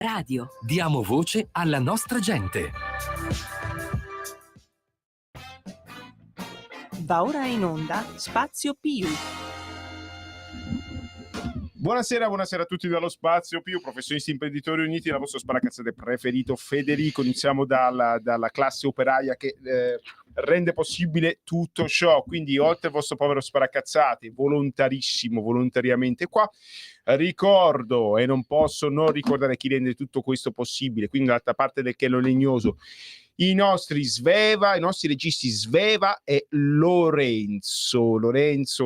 Radio. Diamo voce alla nostra gente. Va ora in onda Spazio Più. Buonasera a tutti dallo Spazio Più, professionisti imprenditori uniti, il vostro sparacazzate preferito Federico. Iniziamo dalla classe operaia che rende possibile tutto ciò, quindi oltre al vostro povero sparacazzate, volontariamente qua, ricordo e non posso non ricordare chi rende tutto questo possibile, quindi dall'altra parte del Chelo Legnoso, i nostri registi Sveva e Lorenzo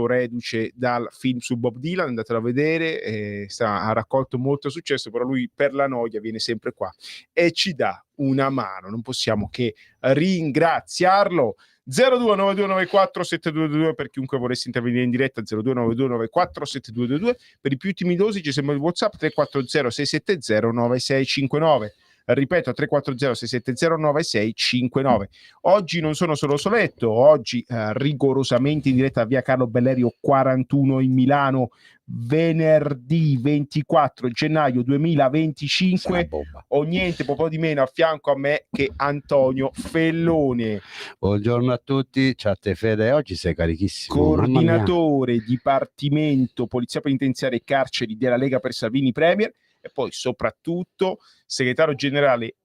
reduce dal film su Bob Dylan, andatelo a vedere, ha raccolto molto successo, però lui per la noia viene sempre qua e ci dà una mano, non possiamo che ringraziarlo. 0292947222 per chiunque volesse intervenire in diretta, 0292947222 per i più timidosi ci sembra il WhatsApp 340 670 9659. Ripeto, 340 670 9659. Oggi non sono solo soletto, oggi rigorosamente in diretta a via Carlo Bellerio 41 in Milano, venerdì 24 gennaio 2025. O niente, po' di meno a fianco a me che Antonio Fellone. Buongiorno a tutti, ciao a te Fede, oggi sei carichissimo. Coordinatore Dipartimento Polizia Penitenziaria e Carceri della Lega per Salvini Premier e poi soprattutto segretario generale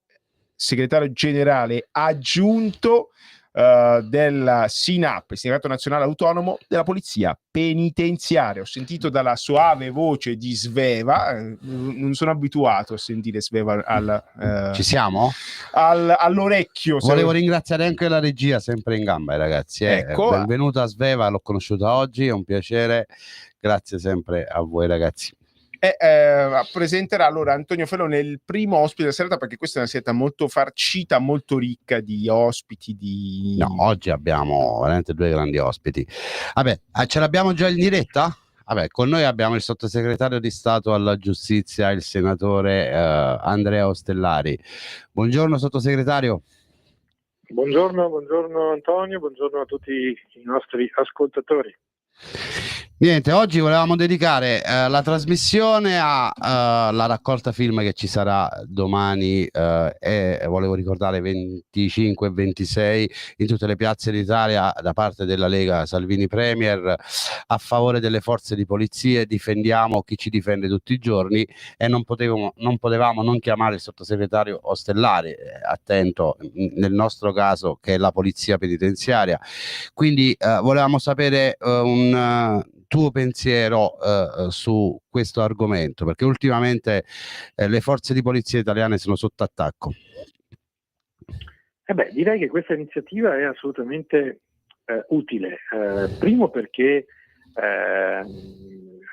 aggiunto del SINAP, il Sindacato Nazionale Autonomo della Polizia Penitenziaria. Ho sentito dalla suave voce di Sveva, non sono abituato a sentire Sveva ci siamo? All'orecchio. Volevo ringraziare anche la regia, sempre in gamba, ragazzi. Ecco. Benvenuta a Sveva, l'ho conosciuta oggi, è un piacere. Grazie sempre a voi, ragazzi. Presenterà allora Antonio Fellone, il primo ospite della serata, perché questa è una serata molto farcita, molto ricca di ospiti. No, oggi abbiamo veramente due grandi ospiti. Vabbè, ce l'abbiamo già in diretta? Vabbè, con noi abbiamo il sottosegretario di Stato alla Giustizia, il senatore Andrea Ostellari. Buongiorno sottosegretario. Buongiorno Antonio, buongiorno a tutti i nostri ascoltatori. Niente, oggi volevamo dedicare la trasmissione alla raccolta film che ci sarà domani e volevo ricordare 25 e 26 in tutte le piazze d'Italia da parte della Lega Salvini Premier a favore delle forze di polizia. Difendiamo chi ci difende tutti i giorni e non potevamo non chiamare il sottosegretario Ostellari, attento nel nostro caso, che è la polizia penitenziaria. Quindi volevamo sapere un tuo pensiero su questo argomento, perché ultimamente le forze di polizia italiane sono sotto attacco. Direi che questa iniziativa è assolutamente utile, primo perché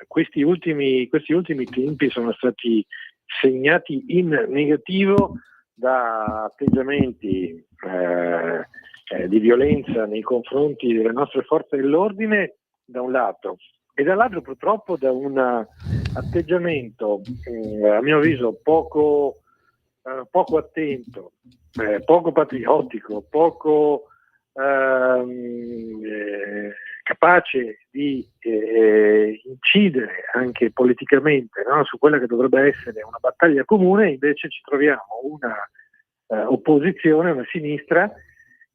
questi ultimi tempi sono stati segnati in negativo da atteggiamenti di violenza nei confronti delle nostre forze dell'ordine da un lato, e dall'altro purtroppo da un atteggiamento a mio avviso poco attento, poco patriottico, poco capace di incidere anche politicamente, no? Su quella che dovrebbe essere una battaglia comune. Invece ci troviamo una opposizione, una sinistra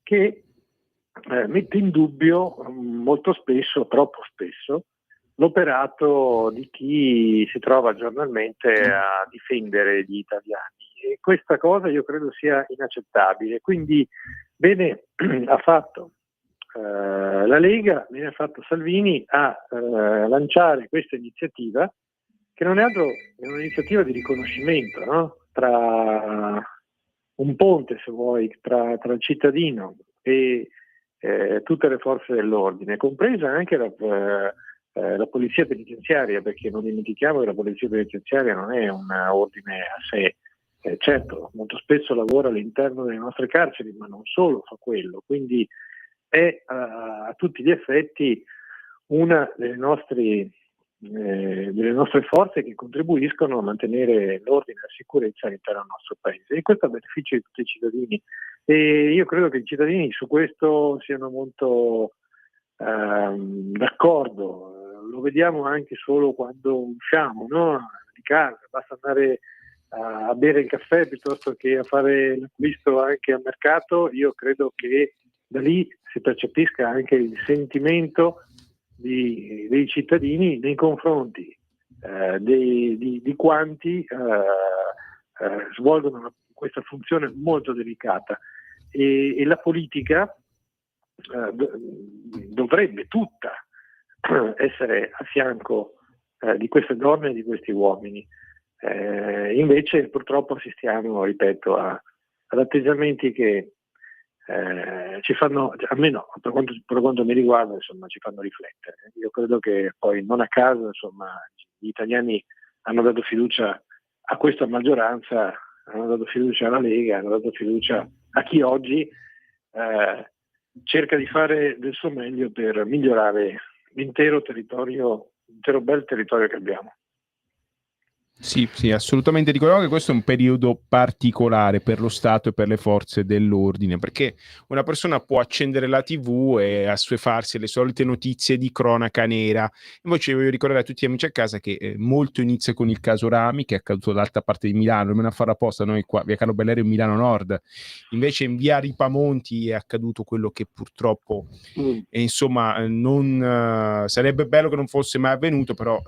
che mette in dubbio molto spesso, troppo spesso, l'operato di chi si trova giornalmente a difendere gli italiani, e questa cosa io credo sia inaccettabile. Quindi bene ha fatto la Lega, bene ha fatto Salvini a lanciare questa iniziativa, che non è altro che un'iniziativa di riconoscimento, no? Tra un ponte, se vuoi, tra il cittadino e tutte le forze dell'ordine, compresa anche la polizia penitenziaria, perché non dimentichiamo che la polizia penitenziaria non è un ordine a sé, certo molto spesso lavora all'interno delle nostre carceri, ma non solo fa quello, quindi è a tutti gli effetti una delle nostre forze che contribuiscono a mantenere l'ordine e la sicurezza all'interno del nostro paese, e questo a beneficio di tutti i cittadini. E io credo che i cittadini su questo siano molto d'accordo. Lo vediamo anche solo quando usciamo, no? Di casa, basta andare a bere il caffè piuttosto che a fare l'acquisto anche al mercato, io credo che da lì si percepisca anche il sentimento dei cittadini nei confronti di quanti svolgono questa funzione molto delicata, e la politica dovrebbe tutta essere a fianco di queste donne e di questi uomini. Invece purtroppo assistiamo, ripeto, ad atteggiamenti che ci fanno, almeno per quanto mi riguarda, insomma, ci fanno riflettere. Io credo che poi non a caso, insomma, gli italiani hanno dato fiducia a questa maggioranza, hanno dato fiducia alla Lega, hanno dato fiducia a chi oggi cerca di fare del suo meglio per migliorare l'intero bel territorio che abbiamo. Sì, assolutamente. Ricordiamo che questo è un periodo particolare per lo Stato e per le forze dell'ordine, perché una persona può accendere la TV e assuefarsi alle solite notizie di cronaca nera. Invece voglio ricordare a tutti gli amici a casa che molto inizia con il caso Rami, che è accaduto dall'altra parte di Milano, almeno a fare apposta, noi qua, via Carlo Bellerio, Milano Nord. Invece in via Ripamonti è accaduto quello che purtroppo, insomma, non sarebbe bello che non fosse mai avvenuto, però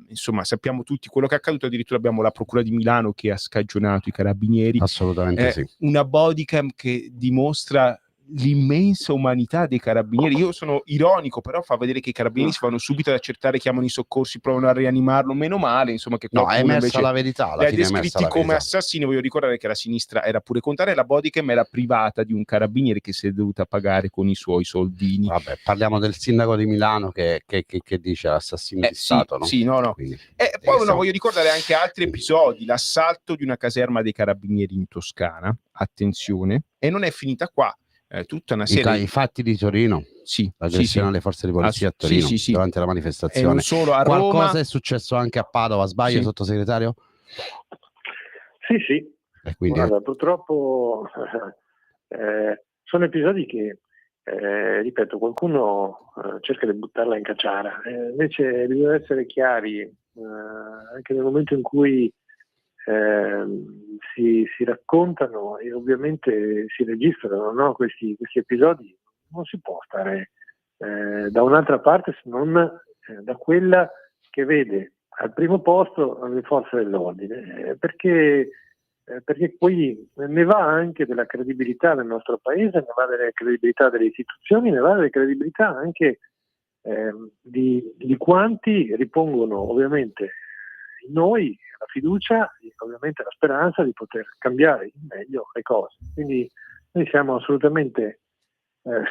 insomma, sappiamo tutti quello che è accaduto. Addirittura abbiamo la procura di Milano che ha scagionato i carabinieri. Assolutamente sì. Una bodycam che dimostra l'immensa umanità dei carabinieri. Io sono ironico, però fa vedere che i carabinieri si vanno subito ad accertare, chiamano i soccorsi, provano a rianimarlo, meno male, insomma, che no, è emersa invece la verità, li ha descritti come assassini. Voglio ricordare che la sinistra era pure contraria, la bodycam era privata di un carabiniere che si è dovuta pagare con i suoi soldini. Vabbè, parliamo del sindaco di Milano che dice assassino di Stato, no? Sì, no. Quindi, poi voglio ricordare anche altri episodi, l'assalto di una caserma dei carabinieri in Toscana, attenzione, e non è finita qua. Tutta una serie i fatti di Torino, l'aggressione alle forze di polizia a Torino durante la manifestazione. E non solo, a qualcosa Roma è successo anche a Padova, sbaglio, sottosegretario? Sì. E quindi, guarda, purtroppo sono episodi che ripeto, qualcuno cerca di buttarla in caciara, invece bisogna essere chiari anche nel momento in cui si raccontano e ovviamente si registrano, no? questi episodi. Non si può stare da un'altra parte se non da quella che vede al primo posto le forze dell'ordine, perché poi ne va anche della credibilità del nostro paese, ne va della credibilità delle istituzioni, ne va della credibilità anche di quanti ripongono ovviamente in noi la fiducia e ovviamente la speranza di poter cambiare in meglio le cose. Quindi noi siamo assolutamente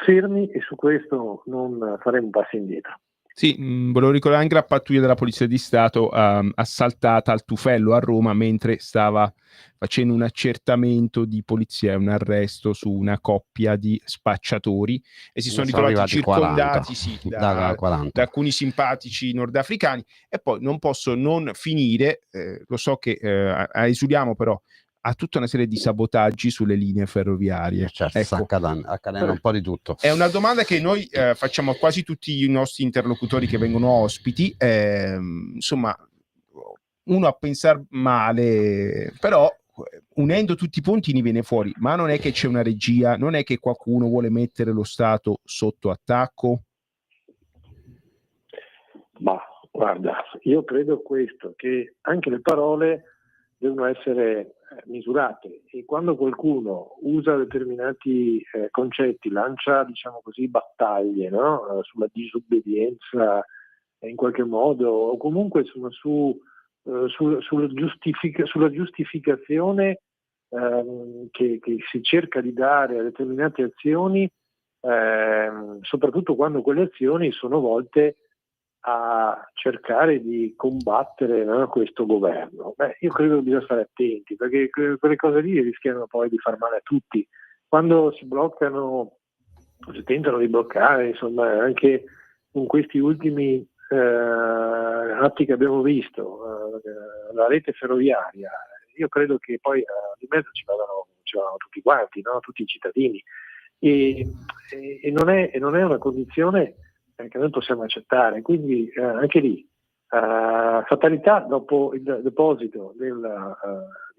fermi e su questo non faremo passi indietro. Sì, volevo ricordare anche la pattuglia della Polizia di Stato assaltata al Tufello a Roma mentre stava facendo un accertamento di polizia e un arresto su una coppia di spacciatori, e si sono ritrovati circondati da alcuni simpatici nordafricani. E poi non posso non finire, lo so che esuliamo, però ha tutta una serie di sabotaggi sulle linee ferroviarie. Certo, sta accadendo un po' di tutto. È una domanda che noi facciamo a quasi tutti i nostri interlocutori che vengono ospiti. Insomma, uno a pensare male, però unendo tutti i puntini viene fuori, ma non è che c'è una regia, non è che qualcuno vuole mettere lo Stato sotto attacco? Ma guarda, io credo questo, che anche le parole devono essere misurate, e quando qualcuno usa determinati concetti, lancia, diciamo così, battaglie, no? Sulla disobbedienza in qualche modo, o comunque sulla giustificazione che si cerca di dare a determinate azioni, soprattutto quando quelle azioni sono volte a cercare di combattere, no, questo governo. Io credo che bisogna stare attenti, perché quelle cose lì rischiano poi di far male a tutti. Quando si bloccano, si tentano di bloccare, insomma, anche con questi ultimi atti che abbiamo visto, la rete ferroviaria, io credo che poi di mezzo ci vadano tutti quanti, no? Tutti i cittadini, e non è una condizione che noi possiamo accettare. Quindi anche lì fatalità, dopo il deposito di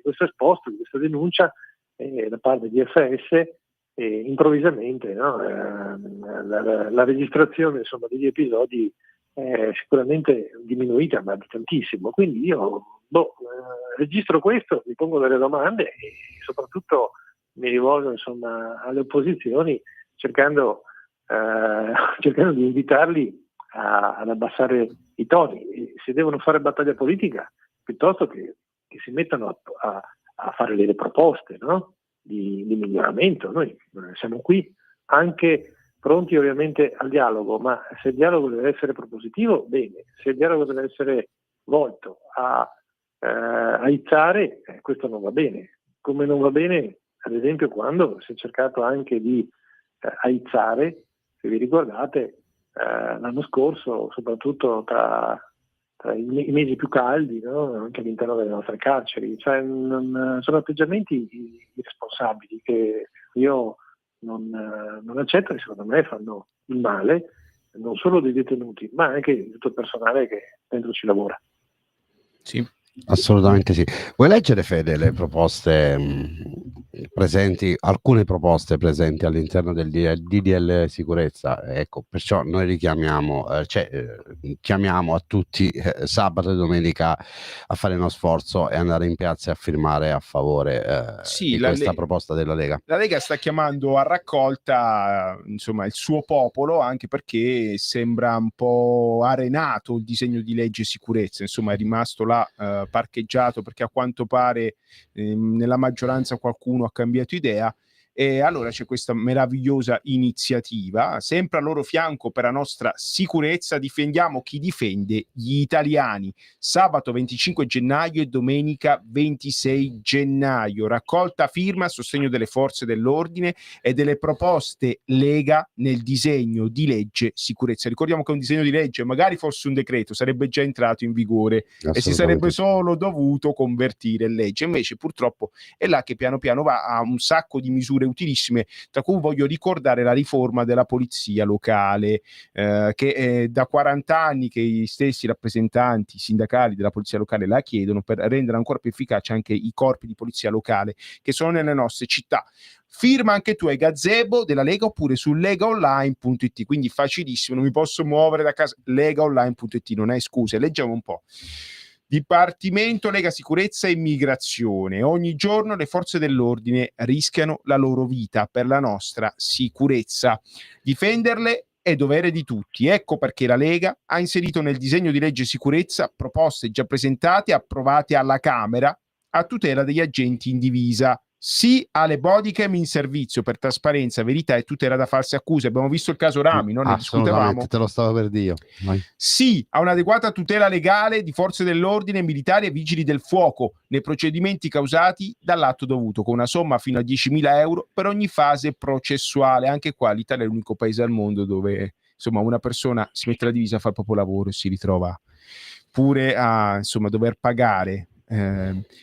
questo esposto, di questa denuncia da parte di FS, improvvisamente, no? La registrazione, insomma, degli episodi è sicuramente diminuita, ma di tantissimo. Quindi io registro questo, mi pongo delle domande e soprattutto mi rivolgo, insomma, alle opposizioni cercando di invitarli ad abbassare i toni. E se devono fare battaglia politica, piuttosto che si mettano a fare delle proposte, no? di miglioramento. Noi siamo qui anche pronti ovviamente al dialogo, ma se il dialogo deve essere propositivo, bene; se il dialogo deve essere volto a aizzare, questo non va bene. Come non va bene, ad esempio, quando si è cercato anche di aizzare, se vi ricordate, l'anno scorso, soprattutto tra i mesi più caldi, no? Anche all'interno delle nostre carceri, cioè, sono atteggiamenti irresponsabili che io non accetto, e secondo me fanno il male non solo dei detenuti, ma anche di tutto il personale che dentro ci lavora. Sì. Assolutamente sì. Vuoi leggere, Fede, le proposte presenti, alcune proposte presenti all'interno del DDL sicurezza? Ecco, perciò noi richiamiamo, chiamiamo a tutti sabato e domenica a fare uno sforzo e andare in piazza e a firmare a favore di questa proposta della Lega. La Lega sta chiamando a raccolta, insomma, il suo popolo, anche perché sembra un po' arenato il disegno di legge sicurezza, insomma, è rimasto là parcheggiato, perché a quanto pare nella maggioranza qualcuno ha cambiato idea. E allora c'è questa meravigliosa iniziativa, sempre a loro fianco per la nostra sicurezza, difendiamo chi difende gli italiani. Sabato 25 gennaio e domenica 26 gennaio, raccolta firma a sostegno delle forze dell'ordine e delle proposte Lega nel disegno di legge sicurezza. Ricordiamo che è un disegno di legge, magari fosse un decreto, sarebbe già entrato in vigore e si sarebbe solo dovuto convertire in legge. Invece purtroppo è là che piano piano va a un sacco di misure utilissime, tra cui voglio ricordare la riforma della polizia locale, che è da 40 anni che gli stessi rappresentanti sindacali della polizia locale la chiedono, per rendere ancora più efficace anche i corpi di polizia locale che sono nelle nostre città. Firma anche tu ai gazebo della Lega oppure su legaonline.it, quindi facilissimo, non mi posso muovere da casa, legaonline.it, non hai scuse. Leggiamo un po'. Dipartimento Lega Sicurezza e Immigrazione. Ogni giorno le forze dell'ordine rischiano la loro vita per la nostra sicurezza. Difenderle è dovere di tutti. Ecco perché la Lega ha inserito nel disegno di legge sicurezza proposte già presentate e approvate alla Camera a tutela degli agenti in divisa. Sì alle bodycam in servizio per trasparenza, verità e tutela da false accuse. Abbiamo visto il caso Rami, no? Ne discutevamo. Te lo stavo per dire. Vai. Sì a un'adeguata tutela legale di forze dell'ordine, militari e vigili del fuoco nei procedimenti causati dall'atto dovuto, con una somma fino a 10.000 euro per ogni fase processuale. Anche qua l'Italia è l'unico paese al mondo dove, insomma, una persona si mette la divisa, fa il proprio lavoro e si ritrova pure a, insomma, dover pagare.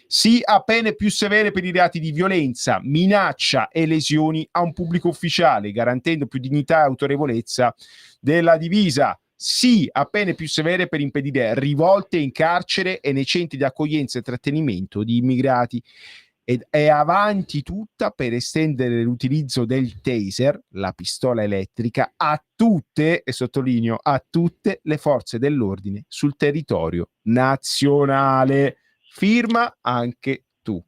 Sì a pene più severe per i reati di violenza, minaccia e lesioni a un pubblico ufficiale, garantendo più dignità e autorevolezza della divisa. Sì a pene più severe per impedire rivolte in carcere e nei centri di accoglienza e trattenimento di immigrati. Ed è avanti tutta per estendere l'utilizzo del taser, la pistola elettrica, a tutte, e sottolineo a tutte, le forze dell'ordine sul territorio nazionale. Firma anche tu.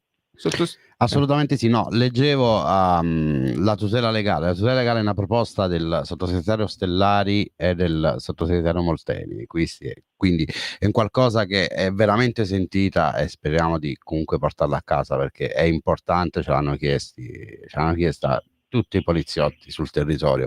Assolutamente sì, no, leggevo la tutela legale. La tutela legale è una proposta del sottosegretario Stellari e del sottosegretario Molteni, quindi è un qualcosa che è veramente sentita e speriamo di comunque portarla a casa, perché è importante, ce l'hanno chiesta tutti i poliziotti sul territorio,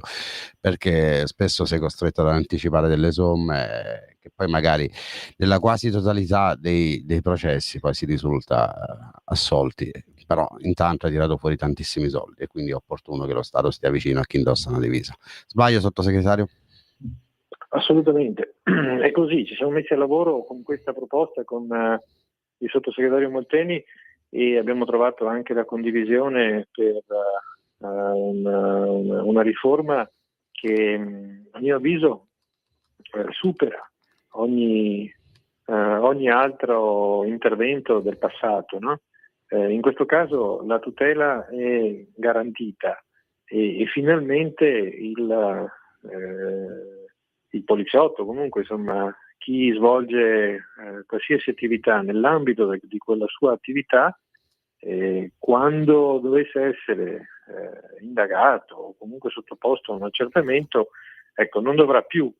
perché spesso sei costretto ad anticipare delle somme che poi magari nella quasi totalità dei processi poi si risulta assolti, però intanto ha tirato fuori tantissimi soldi e quindi è opportuno che lo Stato stia vicino a chi indossa una divisa. Sbaglio, sottosegretario? Assolutamente, è così, ci siamo messi al lavoro con questa proposta con il sottosegretario Molteni e abbiamo trovato anche la condivisione per una riforma che a mio avviso supera ogni ogni altro intervento del passato, no? In questo caso la tutela è garantita e finalmente il poliziotto, comunque insomma chi svolge qualsiasi attività nell'ambito di quella sua attività, quando dovesse essere indagato o comunque sottoposto a un accertamento, ecco, non dovrà più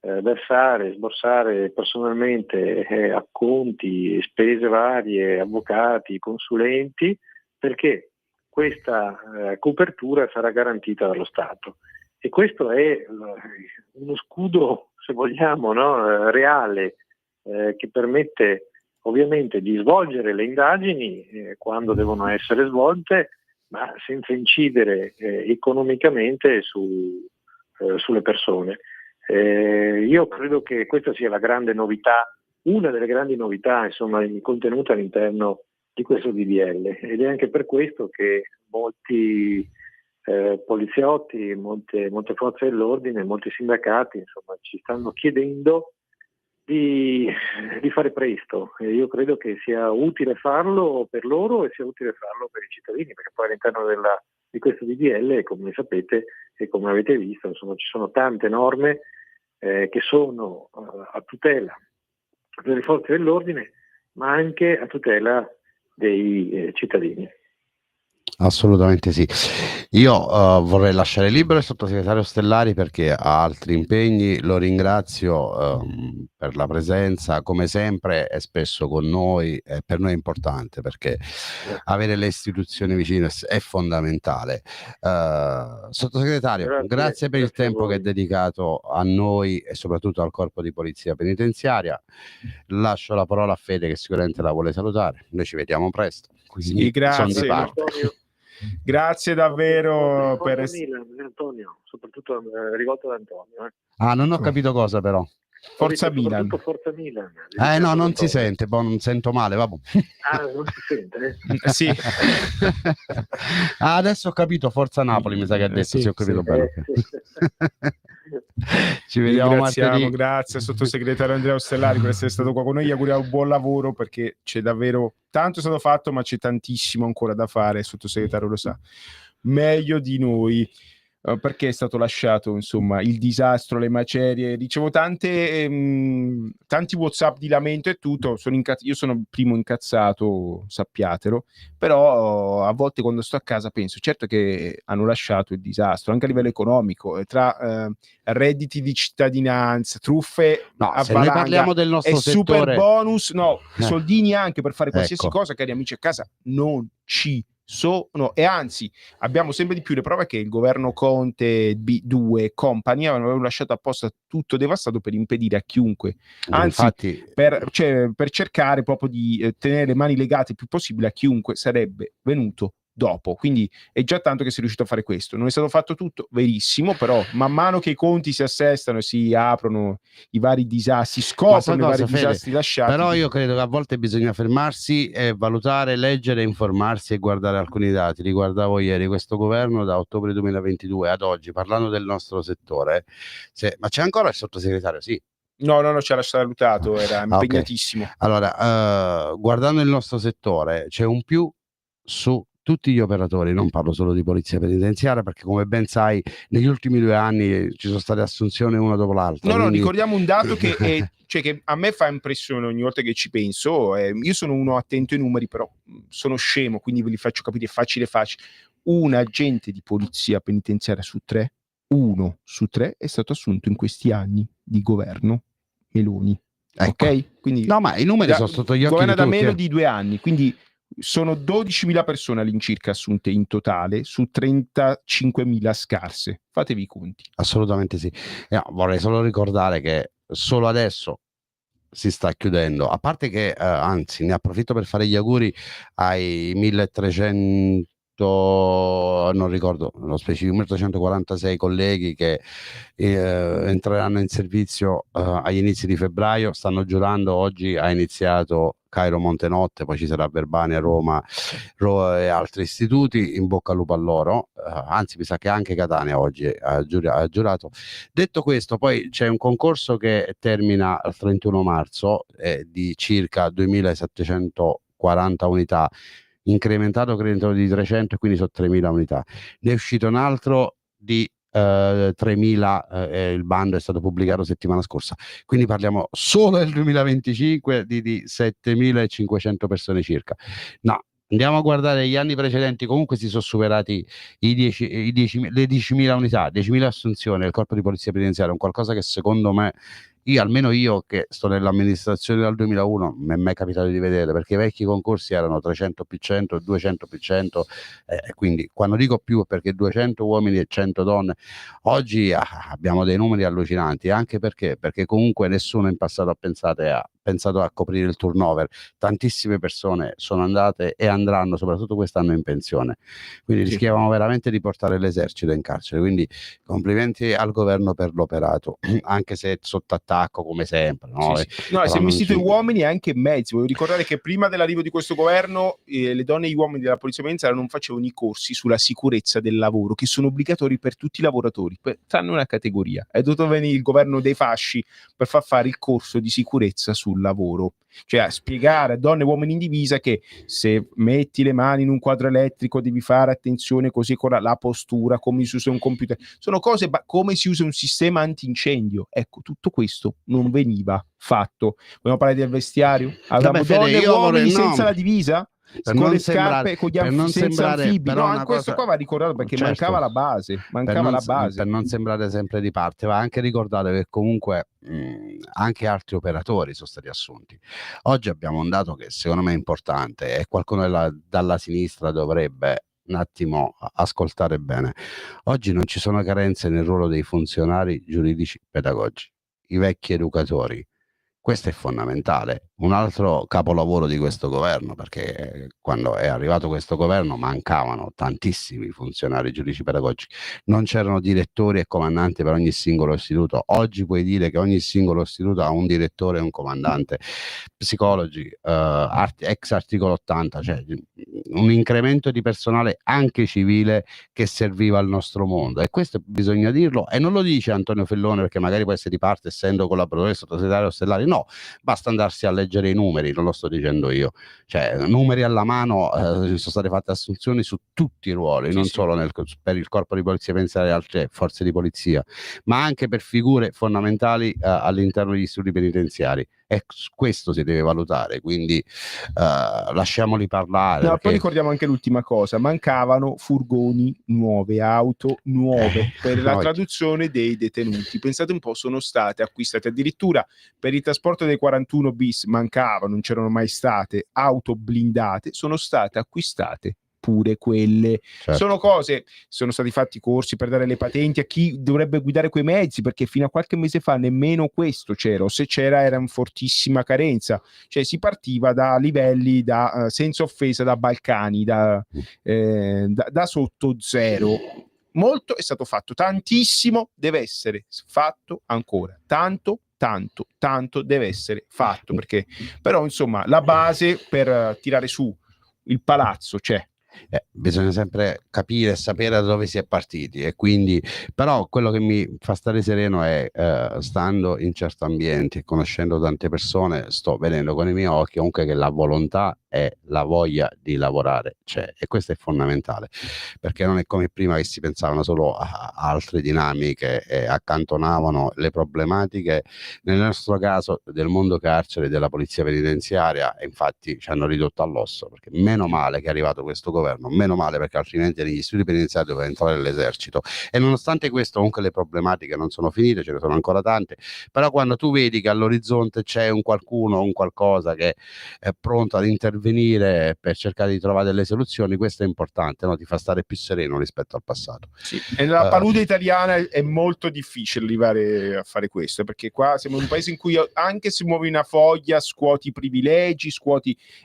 sborsare personalmente acconti, spese varie, avvocati, consulenti, perché questa copertura sarà garantita dallo Stato. E questo è uno scudo, se vogliamo, no? Reale, che permette ovviamente di svolgere le indagini quando devono essere svolte, ma senza incidere economicamente sulle persone. Io credo che questa sia la grande novità, una delle grandi novità, insomma, contenute all'interno di questo DDL, ed è anche per questo che molti poliziotti, molte forze dell'ordine, molti sindacati, insomma, ci stanno chiedendo di fare presto, e io credo che sia utile farlo per loro e sia utile farlo per i cittadini, perché poi all'interno di questo DDL, come sapete e come avete visto, insomma, ci sono tante norme che sono a tutela delle forze dell'ordine, ma anche a tutela dei cittadini. Assolutamente sì. Io vorrei lasciare libero il sottosegretario Ostellari perché ha altri impegni. Lo ringrazio per la presenza, come sempre è spesso con noi, per noi è importante perché avere le istituzioni vicine è fondamentale. Sottosegretario, grazie per il tempo che è dedicato a noi e soprattutto al Corpo di Polizia Penitenziaria. Lascio la parola a Fede che sicuramente la vuole salutare. Noi ci vediamo presto. Sì, grazie. Grazie davvero per Antonio, soprattutto rivolto ad Antonio. Ah, non ho capito cosa però. Forza Milan. Forza Milan. No, non si sente, non sento male, vabbè. Ah, non si sente? Sì. Adesso ho capito, Forza Napoli, mi sa che ha detto, sì, ho capito bene. Ci vediamo martedì. Grazie al sottosegretario Andrea Ostellari per essere stato qua con noi. Gli auguriamo buon lavoro perché c'è davvero tanto è stato fatto, ma c'è tantissimo ancora da fare. Il sottosegretario lo sa meglio di noi. Perché è stato lasciato, insomma, il disastro, le macerie. Ricevo tanti WhatsApp di lamento e tutto. Io sono il primo incazzato, sappiatelo, però a volte quando sto a casa penso, certo che hanno lasciato il disastro anche a livello economico, tra redditi di cittadinanza, truffe a se noi parliamo del nostro settore, super bonus, soldini anche per fare qualsiasi cosa, cari amici a casa, non ci sono, e anzi abbiamo sempre di più le prove che il governo Conte B2 e compagnia avevano lasciato apposta tutto devastato per impedire a chiunque, anzi infatti, per cercare proprio di tenere le mani legate il più possibile a chiunque sarebbe venuto dopo. Quindi è già tanto che si è riuscito a fare questo. Non è stato fatto tutto, verissimo, però man mano che i conti si assestano e si aprono i vari disastri, scoprono i vari disastri lasciati. Però io credo che a volte bisogna fermarsi e valutare, leggere, informarsi e guardare alcuni dati. Riguardavo ieri questo governo da ottobre 2022 ad oggi, parlando del nostro settore. Ma c'è ancora il sottosegretario? Sì. No, ci ha salutato, era impegnatissimo. Okay. Allora, guardando il nostro settore, c'è un più su tutti gli operatori, non parlo solo di polizia penitenziaria, perché come ben sai negli ultimi 2 anni ci sono state assunzioni una dopo l'altra. No, ricordiamo un dato che che a me fa impressione ogni volta che ci penso. Io sono uno attento ai numeri, però sono scemo, quindi ve li faccio capire facile. Un agente di polizia penitenziaria su 3, 1 su 3 è stato assunto in questi anni di governo Meloni. Ecco. Ok? Quindi no, ma i numeri sono sotto gli occhi governa di tutti, da meno di 2 anni, quindi sono 12.000 persone all'incirca assunte in totale su 35.000 scarse. Fatevi i conti. Assolutamente sì. Vorrei solo ricordare che solo adesso si sta chiudendo, a parte che anzi ne approfitto per fare gli auguri ai 1300 non ricordo lo specifico, 1846 colleghi che entreranno in servizio agli inizi di febbraio, stanno giurando, oggi ha iniziato Cairo Montenotte, poi ci sarà Verbania, Roma e altri istituti, in bocca al lupo a loro, anzi mi sa che anche Catania oggi ha giurato. Detto questo, poi c'è un concorso che termina il 31 marzo di circa 2740 unità, incrementato credo di 300, quindi sono 3000 unità. Ne è uscito un altro di 3000, il bando è stato pubblicato settimana scorsa, quindi parliamo solo del 2025 di 7500 persone circa. No, andiamo a guardare gli anni precedenti, comunque si sono superati le 10.000 unità, 10.000 assunzioni del corpo di polizia penitenziaria, un qualcosa che secondo me, almeno io che sto nell'amministrazione dal 2001, non mi è mai capitato di vedere, perché i vecchi concorsi erano 300 più 100, 200 più 100, quindi quando dico più è perché 200 uomini e 100 donne. Oggi abbiamo dei numeri allucinanti, anche perché comunque nessuno in passato ha pensato a coprire il turnover. Tantissime persone sono andate e andranno, soprattutto quest'anno, in pensione, quindi rischiavamo veramente di portare l'esercito in carcere, quindi complimenti al governo per l'operato, anche se sotto attacco come sempre, no? No, si è investito in uomini e anche in mezzi. Voglio ricordare che prima dell'arrivo di questo governo le donne e gli uomini della polizia penitenziaria non facevano i corsi sulla sicurezza del lavoro, che sono obbligatori per tutti i lavoratori, tranne una categoria. È dovuto venire il governo dei fasci per far fare il corso di sicurezza sul lavoro, cioè a spiegare a donne e uomini in divisa che se metti le mani in un quadro elettrico devi fare attenzione così con la postura, come si usa un computer, sono cose, come si usa un sistema antincendio. Ecco, tutto questo non veniva fatto. Vogliamo parlare del vestiario? Avevamo donne e uomini senza la divisa? Con le scarpe, con gli anfibi. No, questo qua va ricordato perché mancava la base. Per non sembrare sempre di parte, va anche ricordato che comunque anche altri operatori sono stati assunti. Oggi abbiamo un dato che secondo me è importante e qualcuno dalla sinistra dovrebbe un attimo ascoltare bene. Oggi non ci sono carenze nel ruolo dei funzionari giuridici pedagogici, i vecchi educatori. Questo è fondamentale. Un altro capolavoro di questo governo, perché quando è arrivato questo governo mancavano tantissimi funzionari giudici pedagogici, non c'erano direttori e comandanti per ogni singolo istituto. Oggi puoi dire che ogni singolo istituto ha un direttore e un comandante. Psicologi, ex articolo 80, cioè un incremento di personale anche civile che serviva al nostro mondo, e questo bisogna dirlo, e non lo dice Antonio Fellone perché magari può essere di parte essendo collaboratore sottosegretario Ostellari, no, basta andarsi a leggere i numeri, non lo sto dicendo io, cioè numeri alla mano, sono state fatte assunzioni su tutti i ruoli, non solo per il corpo di polizia penitenziaria e altre forze di polizia, ma anche per figure fondamentali all'interno degli istituti penitenziari, e questo si deve valutare, quindi lasciamoli parlare. No, poi ricordiamo anche l'ultima cosa: mancavano furgoni nuove, auto nuove per la traduzione dei detenuti. Pensate un po', sono state acquistate addirittura per il trasporto dei 41 bis, mancavano, non c'erano mai state auto blindate, sono state acquistate pure quelle. Certo. Sono cose, sono stati fatti corsi per dare le patenti a chi dovrebbe guidare quei mezzi, perché fino a qualche mese fa nemmeno questo c'era, o se c'era era in fortissima carenza, cioè si partiva da livelli senza offesa, da Balcani, da sotto zero. Molto è stato fatto, tantissimo deve essere fatto ancora, tanto deve essere fatto, perché però insomma la base per tirare su il palazzo c'è. Bisogna sempre capire e sapere da dove si è partiti, e quindi però quello che mi fa stare sereno è stando in certi ambienti e conoscendo tante persone, sto vedendo con i miei occhi comunque che la volontà e la voglia di lavorare c'è, e questo è fondamentale, perché non è come prima che si pensavano solo a altre dinamiche e accantonavano le problematiche, nel nostro caso del mondo carcere e della polizia penitenziaria, e infatti ci hanno ridotto all'osso, perché meno male che è arrivato questo governo, meno male, perché altrimenti negli istituti penitenziari doveva entrare l'esercito. E nonostante questo comunque le problematiche non sono finite, ce ne sono ancora tante, però quando tu vedi che all'orizzonte c'è un qualcuno, un qualcosa che è pronto ad intervenire per cercare di trovare delle soluzioni, questo è importante, no? Ti fa stare più sereno rispetto al passato. Sì. E nella palude italiana è molto difficile arrivare a fare questo, perché qua siamo in un paese in cui anche se muovi una foglia scuoti i privilegi,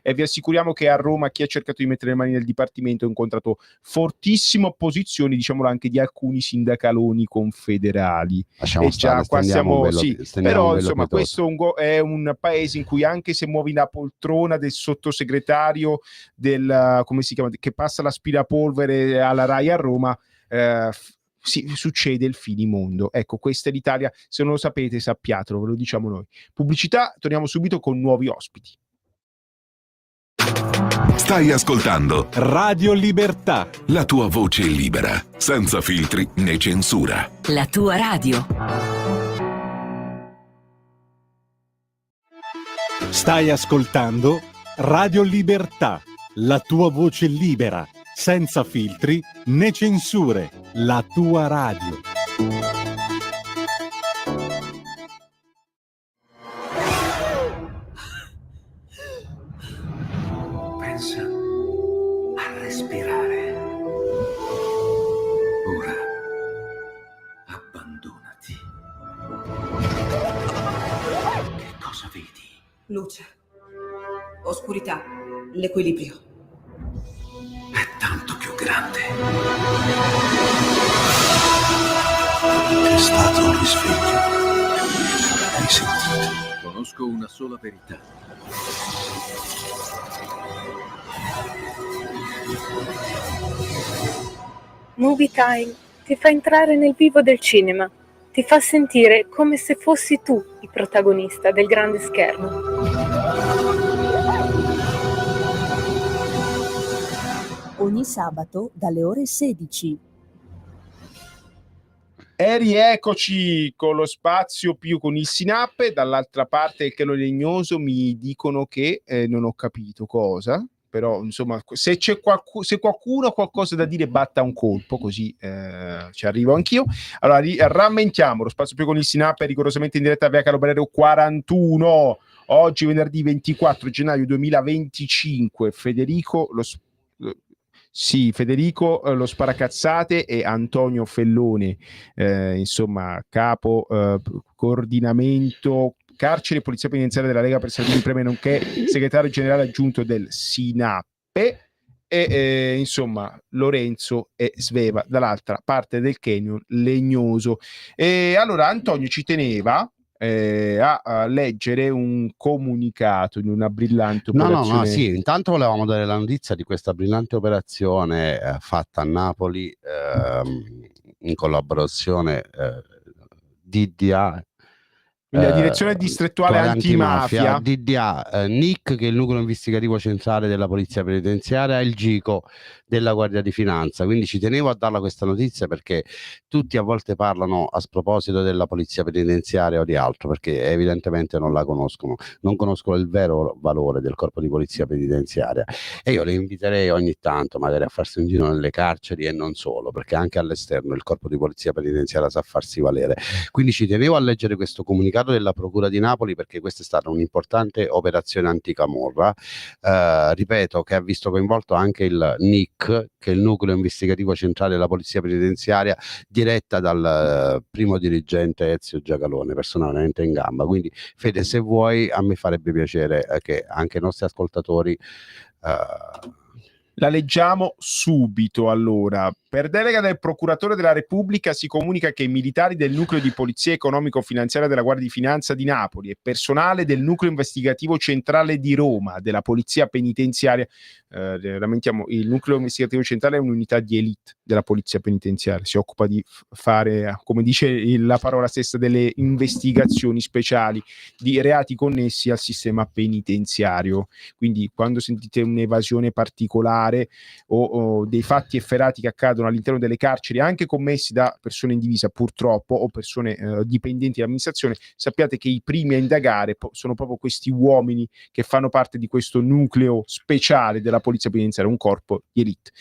e vi assicuriamo che a Roma chi ha cercato di mettere le mani nel Dipartimento Dipartimento ha incontrato fortissime opposizioni, diciamolo anche, di alcuni sindacaloni confederali. Lasciamo E stare, già qua siamo, sì, però insomma questo questo è un paese in cui anche se muovi la poltrona del sottosegretario del, come si chiama, che passa l'aspirapolvere alla Rai a Roma, succede il finimondo. Ecco, questa è l'Italia, se non lo sapete sappiatelo, ve lo diciamo noi. Pubblicità, torniamo subito con nuovi ospiti. Stai ascoltando Radio Libertà, la tua voce libera, senza filtri né censura. La tua radio. stai ascoltando Radio Libertà, la tua voce libera, senza filtri né censure. La tua radio. Pensa a respirare. Ora abbandonati. Che cosa vedi? Luce, oscurità, l'equilibrio. È tanto più grande. È stato un risveglio. Hai sentito? Conosco una sola verità. Movie Time ti fa entrare nel vivo del cinema, ti fa sentire come se fossi tu il protagonista del grande schermo. Ogni sabato dalle ore 16. E rieccoci con lo spazio più con il Sinape, dall'altra parte il Chelo Legnoso mi dicono che non ho capito cosa, però insomma se qualcuno ha qualcosa da dire batta un colpo, così ci arrivo anch'io. Allora rammentiamo, lo spazio più con il Sinape è rigorosamente in diretta via Carlo Barrero 41, oggi venerdì 24 gennaio 2025, Federico lo sparacazzate e Antonio Fellone, insomma capo coordinamento carcere e polizia penitenziaria della Lega per Salvini Premier, nonché segretario generale aggiunto del Sinape, e insomma Lorenzo e Sveva dall'altra parte del Canyon Legnoso. E allora Antonio ci teneva a leggere un comunicato in una brillante operazione. No, sì, intanto volevamo dare la notizia di questa brillante operazione fatta a Napoli in collaborazione DDA, quindi la direzione distrettuale antimafia, DDA, NIC, che è il nucleo investigativo centrale della polizia penitenziaria, e il GICO della Guardia di Finanza. Quindi ci tenevo a darla questa notizia perché tutti a volte parlano a sproposito della polizia penitenziaria o di altro, perché evidentemente non la conoscono, non conoscono il vero valore del corpo di polizia penitenziaria, e io le inviterei ogni tanto magari a farsi un giro nelle carceri e non solo, perché anche all'esterno il corpo di polizia penitenziaria sa farsi valere. Quindi ci tenevo a leggere questo comunicato della Procura di Napoli, perché questa è stata un'importante operazione anticamorra, ripeto, che ha visto coinvolto anche il NIC, che è il nucleo investigativo centrale della polizia penitenziaria, diretta dal primo dirigente Ezio Giacalone, persona veramente in gamba. Quindi Fede, se vuoi, a me farebbe piacere che anche i nostri ascoltatori la leggiamo subito. Allora, per delega del procuratore della Repubblica si comunica che i militari del nucleo di polizia economico-finanziaria della Guardia di Finanza di Napoli e personale del nucleo investigativo centrale di Roma della polizia penitenziaria, lamentiamo, il nucleo investigativo centrale è un'unità di elite della polizia penitenziaria, si occupa di fare, come dice la parola stessa, delle investigazioni speciali di reati connessi al sistema penitenziario. Quindi quando sentite un'evasione particolare o dei fatti efferati che accadono all'interno delle carceri, anche commessi da persone in divisa purtroppo o persone dipendenti dall'amministrazione, sappiate che i primi a indagare sono proprio questi uomini che fanno parte di questo nucleo speciale della polizia penitenziaria, un corpo di elite.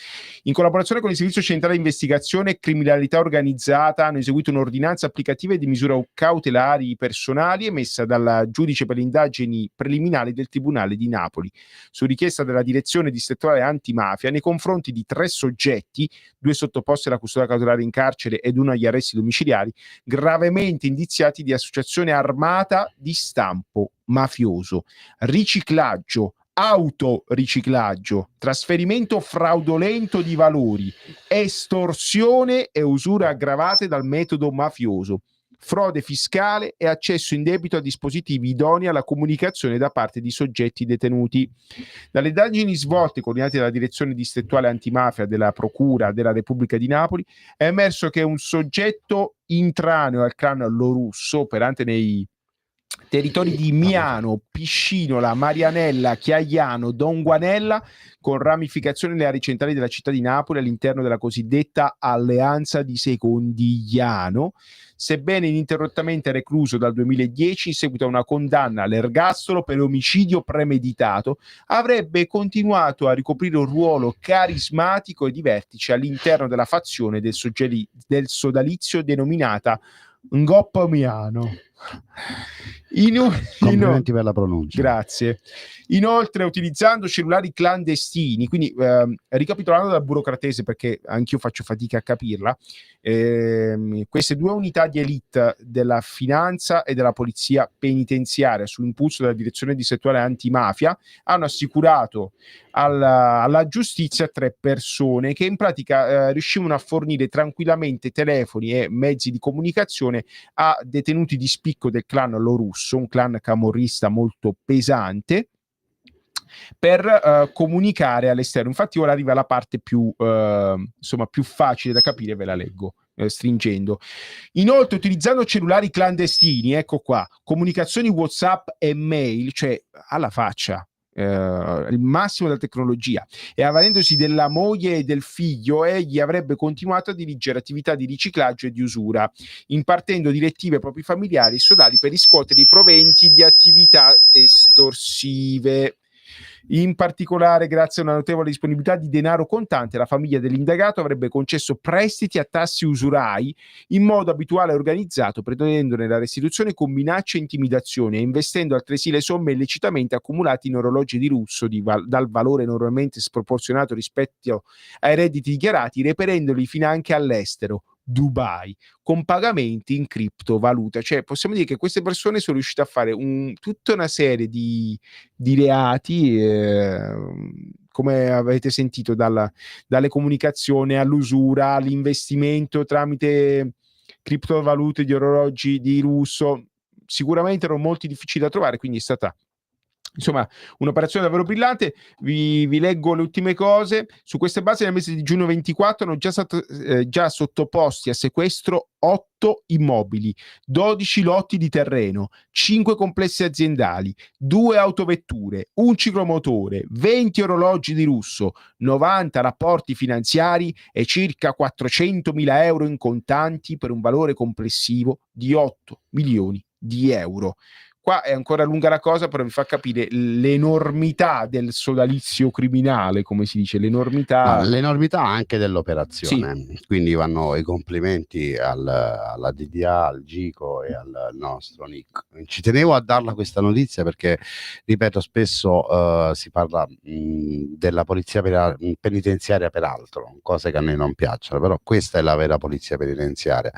In collaborazione con il Servizio Centrale di Investigazione e Criminalità Organizzata hanno eseguito un'ordinanza applicativa di misure cautelari personali emessa dal giudice per le indagini preliminari del Tribunale di Napoli, su richiesta della direzione distrettuale antimafia, nei confronti di 3 soggetti, 2 sottoposti alla custodia cautelare in carcere ed 1 agli arresti domiciliari, gravemente indiziati di associazione armata di stampo mafioso, riciclaggio, autoriciclaggio, trasferimento fraudolento di valori, estorsione e usura aggravate dal metodo mafioso, frode fiscale e accesso indebito a dispositivi idonei alla comunicazione da parte di soggetti detenuti. Dalle indagini svolte coordinate dalla Direzione Distrettuale Antimafia della Procura della Repubblica di Napoli è emerso che un soggetto intraneo al clan Lorusso, operante nei territori di Miano, Piscinola, Marianella, Chiaiano, Donguanella, con ramificazioni nelle aree centrali della città di Napoli all'interno della cosiddetta Alleanza di Secondigliano, sebbene ininterrottamente recluso dal 2010 in seguito a una condanna all'ergastolo per omicidio premeditato, avrebbe continuato a ricoprire un ruolo carismatico e di vertice all'interno della fazione del sodalizio denominata Ngoppo Miano. Complimenti per la pronuncia. Grazie. Inoltre, utilizzando cellulari clandestini, quindi ricapitolando dal burocratese, perché anch'io faccio fatica a capirla, queste due unità di elite della finanza e della polizia penitenziaria, su impulso della direzione distrettuale antimafia, hanno assicurato alla giustizia 3 persone che in pratica riuscivano a fornire tranquillamente telefoni e mezzi di comunicazione a detenuti di spicco del clan Lorusso, un clan camorrista molto pesante, per comunicare all'esterno. Infatti ora arriva la parte più facile da capire, ve la leggo stringendo. Inoltre, utilizzando cellulari clandestini, ecco qua, comunicazioni WhatsApp e mail, cioè alla faccia, il massimo della tecnologia, e avvalendosi della moglie e del figlio, egli avrebbe continuato a dirigere attività di riciclaggio e di usura, impartendo direttive ai propri familiari e sodali per riscuotere i proventi di attività estorsive. In particolare, grazie a una notevole disponibilità di denaro contante, la famiglia dell'indagato avrebbe concesso prestiti a tassi usurai in modo abituale e organizzato, pretendendone la restituzione con minacce e intimidazioni, e investendo altresì le somme illecitamente accumulate in orologi di lusso dal valore enormemente sproporzionato rispetto ai redditi dichiarati, reperendoli finanche all'estero, Dubai, con pagamenti in criptovaluta. Cioè possiamo dire che queste persone sono riuscite a fare tutta una serie di reati, come avete sentito, dalle comunicazioni all'usura, all'investimento tramite criptovalute di orologi di lusso. Sicuramente erano molti difficili da trovare, quindi è stata un'operazione davvero brillante. Vi leggo le ultime cose. Su queste basi, nel mese di giugno 24 hanno già sottoposti a sequestro 8 immobili, 12 lotti di terreno, 5 complessi aziendali, 2 autovetture, un ciclomotore, 20 orologi di lusso, 90 rapporti finanziari e circa 400.000 euro in contanti, per un valore complessivo di 8 milioni di euro. Qua è ancora lunga la cosa, però vi fa capire l'enormità del sodalizio criminale, come si dice, l'enormità anche dell'operazione. Sì. Quindi vanno i complimenti alla DDA, al Gico e al nostro Nick. Ci tenevo a darla questa notizia perché, ripeto, spesso si parla della polizia penitenziaria per altro, cose che a noi non piacciono, però questa è la vera polizia penitenziaria.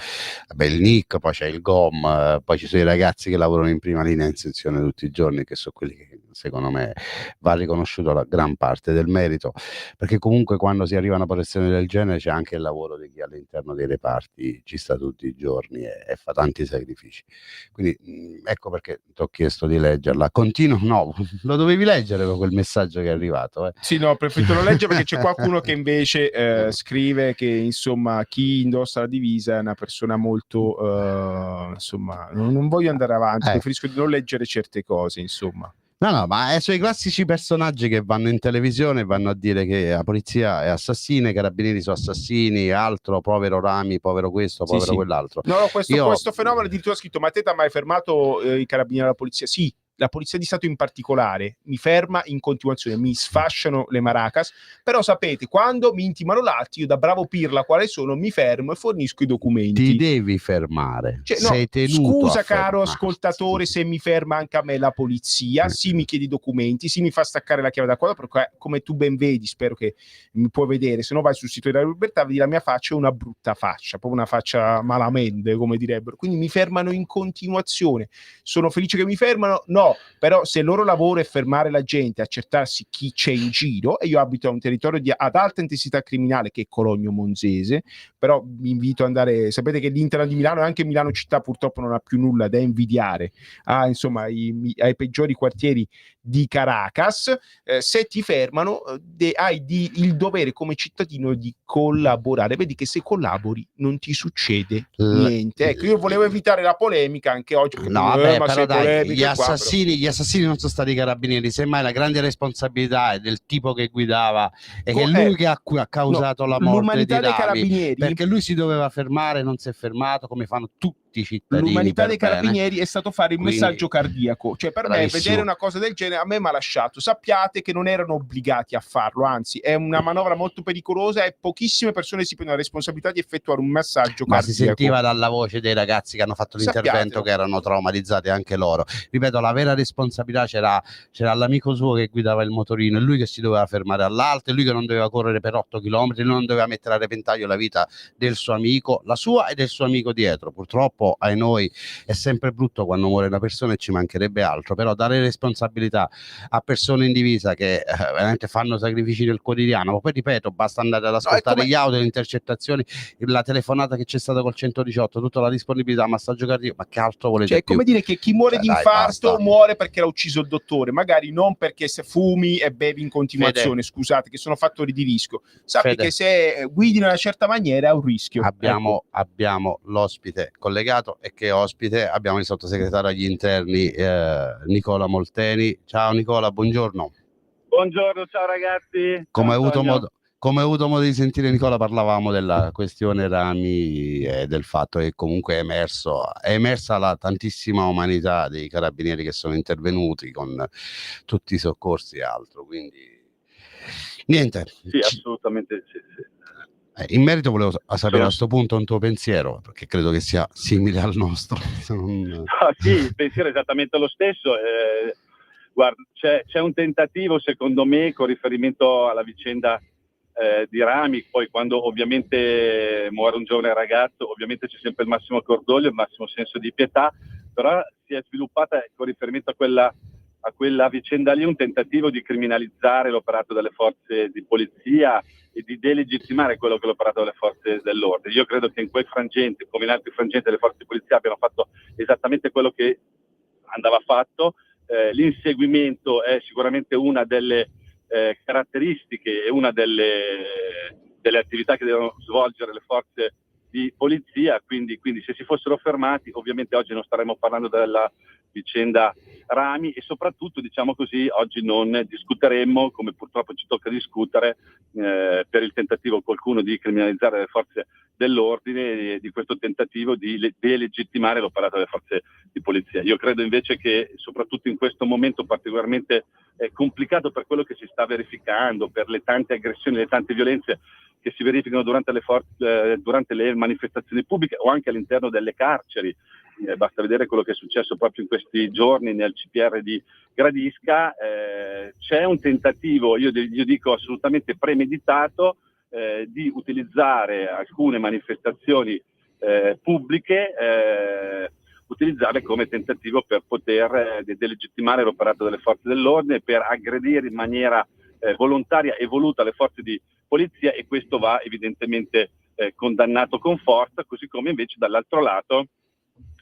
Vabbè, il Nick, poi c'è il GOM, poi ci sono i ragazzi che lavorano in prima linea in sezione tutti i giorni, che sono quelli che secondo me va riconosciuto la gran parte del merito, perché comunque quando si arriva a una posizione del genere c'è anche il lavoro di chi all'interno dei reparti ci sta tutti i giorni e fa tanti sacrifici. Quindi ecco perché ti ho chiesto di leggerla. Continuo, no, lo dovevi leggere con quel messaggio che è arrivato. Sì, no, preferito leggere perché c'è qualcuno che invece scrive che insomma chi indossa la divisa è una persona molto non voglio andare avanti, preferisco di non leggere certe cose, insomma. No, ma sono i classici personaggi che vanno in televisione e vanno a dire che la polizia è assassina, i carabinieri sono assassini, altro, povero Rami, povero questo, povero quell'altro. No, questo fenomeno addirittura ha scritto: ma te t'ha mai fermato i carabinieri della polizia? Sì, la polizia di Stato in particolare mi ferma in continuazione, mi sfasciano le maracas, però sapete, quando mi intimano l'atti, io da bravo pirla quale sono, mi fermo e fornisco i documenti. Ti devi fermare, sei tenuto. Scusa caro ascoltatore, se mi ferma anche a me la polizia, sì mi chiedi i documenti, sì mi fa staccare la chiave da quadro, perché come tu ben vedi, spero che mi puoi vedere, se no vai sul sito della Libertà, vedi la mia faccia, è una brutta faccia, proprio una faccia malamente, come direbbero, quindi mi fermano in continuazione. Sono felice che mi fermano? No, Però se il loro lavoro è fermare la gente, accertarsi chi c'è in giro, e io abito a un territorio ad alta intensità criminale che è Cologno Monzese, però vi invito ad andare, sapete che l'Interland di Milano e anche Milano città purtroppo non ha più nulla da invidiare insomma ai peggiori quartieri di Caracas. Se ti fermano hai il dovere come cittadino di collaborare, vedi che se collabori non ti succede niente. Ecco, io volevo evitare la polemica anche oggi, no, vabbè, ma però dai, gli qua, assassini non sono stati i carabinieri, semmai la grande responsabilità è del tipo che guidava e che è lui che ha causato la morte di dei Rami, carabinieri, perché lui si doveva fermare, non si è fermato, come fanno tutti i cittadini. L'umanità dei bene. carabinieri è stato fare il messaggio cardiaco, cioè per me vedere una cosa del genere a me mi ha lasciato. Sappiate che non erano obbligati a farlo, anzi è una manovra molto pericolosa e pochissime persone si prendono la responsabilità di effettuare un massaggio ma cardiaco. Si sentiva dalla voce dei ragazzi che hanno fatto l'intervento che erano traumatizzati anche loro. Ripeto, la vera responsabilità c'era l'amico suo che guidava il motorino, è lui che si doveva fermare all'alto, è lui che non doveva correre per 8 chilometri, non doveva mettere a repentaglio la vita del suo amico, la sua e del suo amico dietro. Purtroppo ai noi è sempre brutto quando muore una persona e ci mancherebbe altro, però dare responsabilità a persone in divisa che veramente fanno sacrifici nel quotidiano. Ma poi ripeto, basta andare ad ascoltare gli audio, le intercettazioni, la telefonata che c'è stata col 118, tutta la disponibilità, massaggio cardiaco, ma che altro volete cioè, più? Come dire che chi muore di infarto muore perché l'ha ucciso il dottore, magari non perché se fumi e bevi in continuazione. Fede. Scusate, che sono fattori di rischio. Sappi che se guidi in una certa maniera è un rischio. Abbiamo l'ospite collegato, e che ospite abbiamo il sottosegretario agli interni Nicola Molteni. Ciao Nicola, buongiorno. Buongiorno, ciao ragazzi. Come hai avuto modo di sentire Nicola, parlavamo della questione Rami e del fatto che comunque è emersa la tantissima umanità dei carabinieri che sono intervenuti con tutti i soccorsi e altro, quindi niente. Sì, assolutamente sì. In merito volevo sapere a questo punto un tuo pensiero, perché credo che sia simile al nostro. No, sì, il pensiero è esattamente lo stesso. Guarda, c'è un tentativo, secondo me, con riferimento alla vicenda di Rami. Poi quando ovviamente muore un giovane ragazzo, ovviamente c'è sempre il massimo cordoglio, il massimo senso di pietà, però si è sviluppata con riferimento a quella vicenda lì un tentativo di criminalizzare l'operato delle forze di polizia e di delegittimare quello che è l'operato delle forze dell'ordine. Io credo che in quel frangente, come in altri frangenti, le forze di polizia abbiano fatto esattamente quello che andava fatto. L'inseguimento è sicuramente una delle caratteristiche e una delle attività che devono svolgere le forze di polizia, quindi se si fossero fermati, ovviamente oggi non staremmo parlando della vicenda Rami, e soprattutto, diciamo così, oggi non discuteremmo, come purtroppo ci tocca discutere, per il tentativo qualcuno di criminalizzare le forze dell'ordine, di questo tentativo di delegittimare l'operato delle forze di polizia. Io credo invece che soprattutto in questo momento particolarmente complicato per quello che si sta verificando, per le tante aggressioni, le tante violenze che si verificano durante le manifestazioni pubbliche o anche all'interno delle carceri. Basta vedere quello che è successo proprio in questi giorni nel CPR di Gradisca. C'è un tentativo, io dico assolutamente premeditato, di utilizzare alcune manifestazioni pubbliche, utilizzarle come tentativo per poter delegittimare l'operato delle forze dell'ordine, per aggredire in maniera volontaria e voluta le forze di polizia, e questo va evidentemente condannato con forza, così come invece dall'altro lato,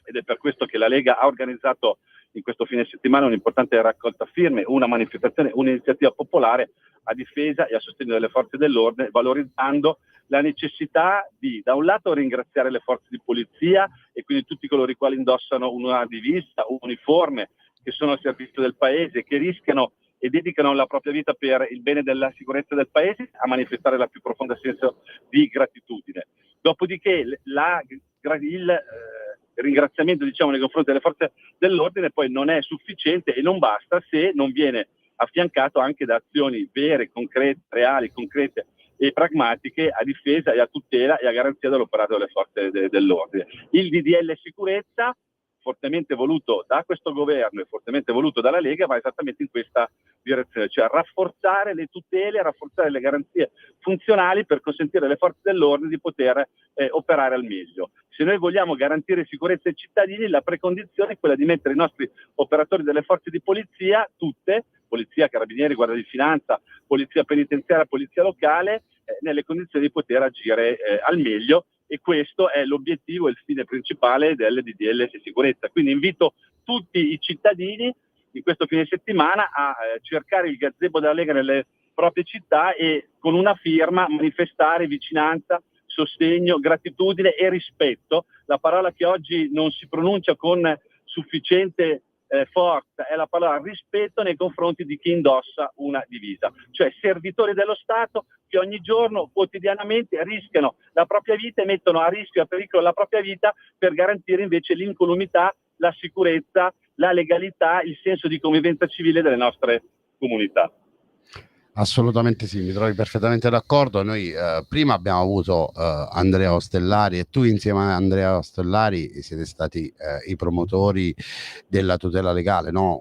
ed è per questo che la Lega ha organizzato in questo fine settimana un'importante raccolta firme, una manifestazione, un'iniziativa popolare a difesa e a sostegno delle forze dell'ordine, valorizzando la necessità di, da un lato, ringraziare le forze di polizia e quindi tutti coloro i quali indossano una divisa, un uniforme, che sono al servizio del paese, che rischiano e dedicano la propria vita per il bene della sicurezza del paese, a manifestare la più profonda senso di gratitudine. Dopodiché il ringraziamento, diciamo, nei confronti delle forze dell'ordine poi non è sufficiente e non basta se non viene affiancato anche da azioni vere, concrete, reali, concrete e pragmatiche a difesa e a tutela e a garanzia dell'operato delle forze dell'ordine. Il DDL sicurezza fortemente voluto da questo governo e fortemente voluto dalla Lega va esattamente in questa direzione, cioè rafforzare le tutele, rafforzare le garanzie funzionali per consentire alle forze dell'ordine di poter operare al meglio. Se noi vogliamo garantire sicurezza ai cittadini, la precondizione è quella di mettere i nostri operatori delle forze di polizia, tutte, polizia, carabinieri, guardia di finanza, polizia penitenziaria, polizia locale, nelle condizioni di poter agire al meglio, e questo è l'obiettivo e il fine principale del DDL sicurezza. Quindi invito tutti i cittadini in questo fine settimana a cercare il gazebo della Lega nelle proprie città e con una firma manifestare vicinanza, sostegno, gratitudine e rispetto. La parola che oggi non si pronuncia con sufficiente forza è la parola rispetto nei confronti di chi indossa una divisa, cioè servitori dello Stato che ogni giorno, quotidianamente, rischiano la propria vita e mettono a rischio e a pericolo la propria vita per garantire invece l'incolumità, la sicurezza, la legalità, il senso di convivenza civile delle nostre comunità. Assolutamente sì, mi trovi perfettamente d'accordo. Noi prima abbiamo avuto Andrea Ostellari, e tu insieme a Andrea Ostellari siete stati i promotori della tutela legale, no?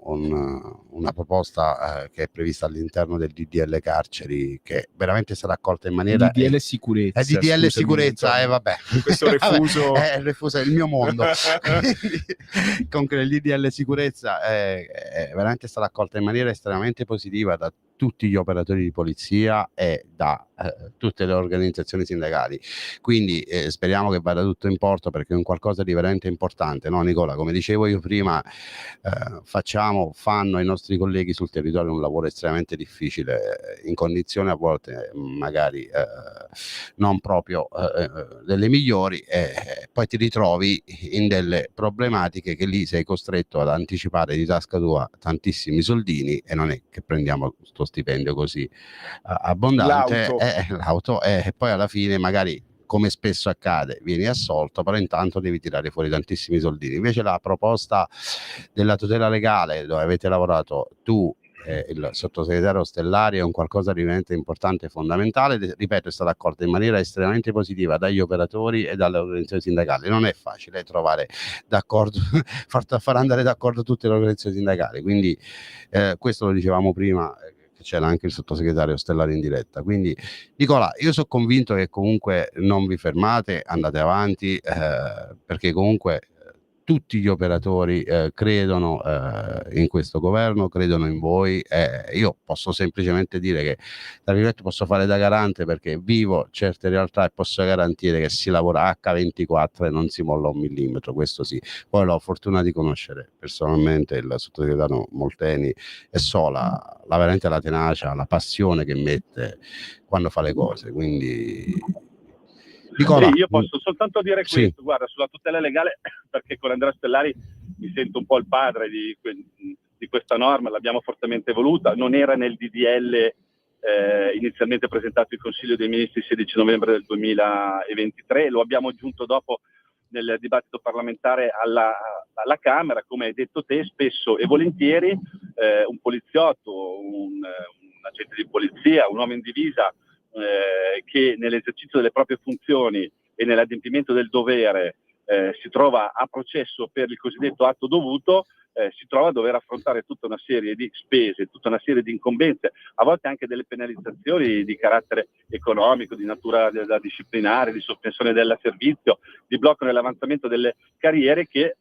Una proposta che è prevista all'interno del DDL carceri, che veramente sarà accolta in maniera... DDL sicurezza. DDL sicurezza, vabbè. Questo refuso... il refuso è il mio mondo. Comunque il DDL sicurezza è veramente stata accolta in maniera estremamente positiva da tutti gli operatori di polizia e da tutte le organizzazioni sindacali, quindi speriamo che vada tutto in porto, perché è un qualcosa di veramente importante, no Nicola? Come dicevo io prima, fanno i nostri colleghi sul territorio un lavoro estremamente difficile, in condizioni a volte magari non proprio delle migliori, e poi ti ritrovi in delle problematiche che lì sei costretto ad anticipare di tasca tua tantissimi soldini, e non è che prendiamo sto stipendio così abbondante, l'auto, e poi alla fine magari, come spesso accade, vieni assolto, però intanto devi tirare fuori tantissimi soldini. Invece la proposta della tutela legale, dove avete lavorato tu e il sottosegretario Ostellari, è un qualcosa di veramente importante e fondamentale. Ripeto, è stata accolta in maniera estremamente positiva dagli operatori e dalle organizzazioni sindacali. Non è facile trovare d'accordo, far andare d'accordo tutte le organizzazioni sindacali, quindi questo lo dicevamo prima, c'era anche il sottosegretario Ostellari in diretta. Quindi Nicola, io sono convinto che comunque non vi fermate, andate avanti, perché comunque tutti gli operatori credono in questo governo, credono in voi. Io posso semplicemente dire che, tra virgolette, posso fare da garante, perché vivo certe realtà e posso garantire che si lavora H24 e non si molla un millimetro, questo sì. Poi l'ho fortuna di conoscere personalmente il sottosegretario Molteni e so veramente la tenacia, la passione che mette quando fa le cose, quindi... Nicola, sì, io posso soltanto dire questo, sì. Guarda, sulla tutela legale, perché con Andrea Stellari mi sento un po' il padre di questa norma, l'abbiamo fortemente voluta, non era nel DDL inizialmente presentato il Consiglio dei Ministri il 16 novembre del 2023, lo abbiamo aggiunto dopo nel dibattito parlamentare alla Camera. Come hai detto te, spesso e volentieri un poliziotto, un agente di polizia, un uomo in divisa che nell'esercizio delle proprie funzioni e nell'adempimento del dovere si trova a processo per il cosiddetto atto dovuto, si trova a dover affrontare tutta una serie di spese, tutta una serie di incombenze, a volte anche delle penalizzazioni di carattere economico, di natura da disciplinare, di sospensione del servizio, di blocco nell'avanzamento delle carriere, che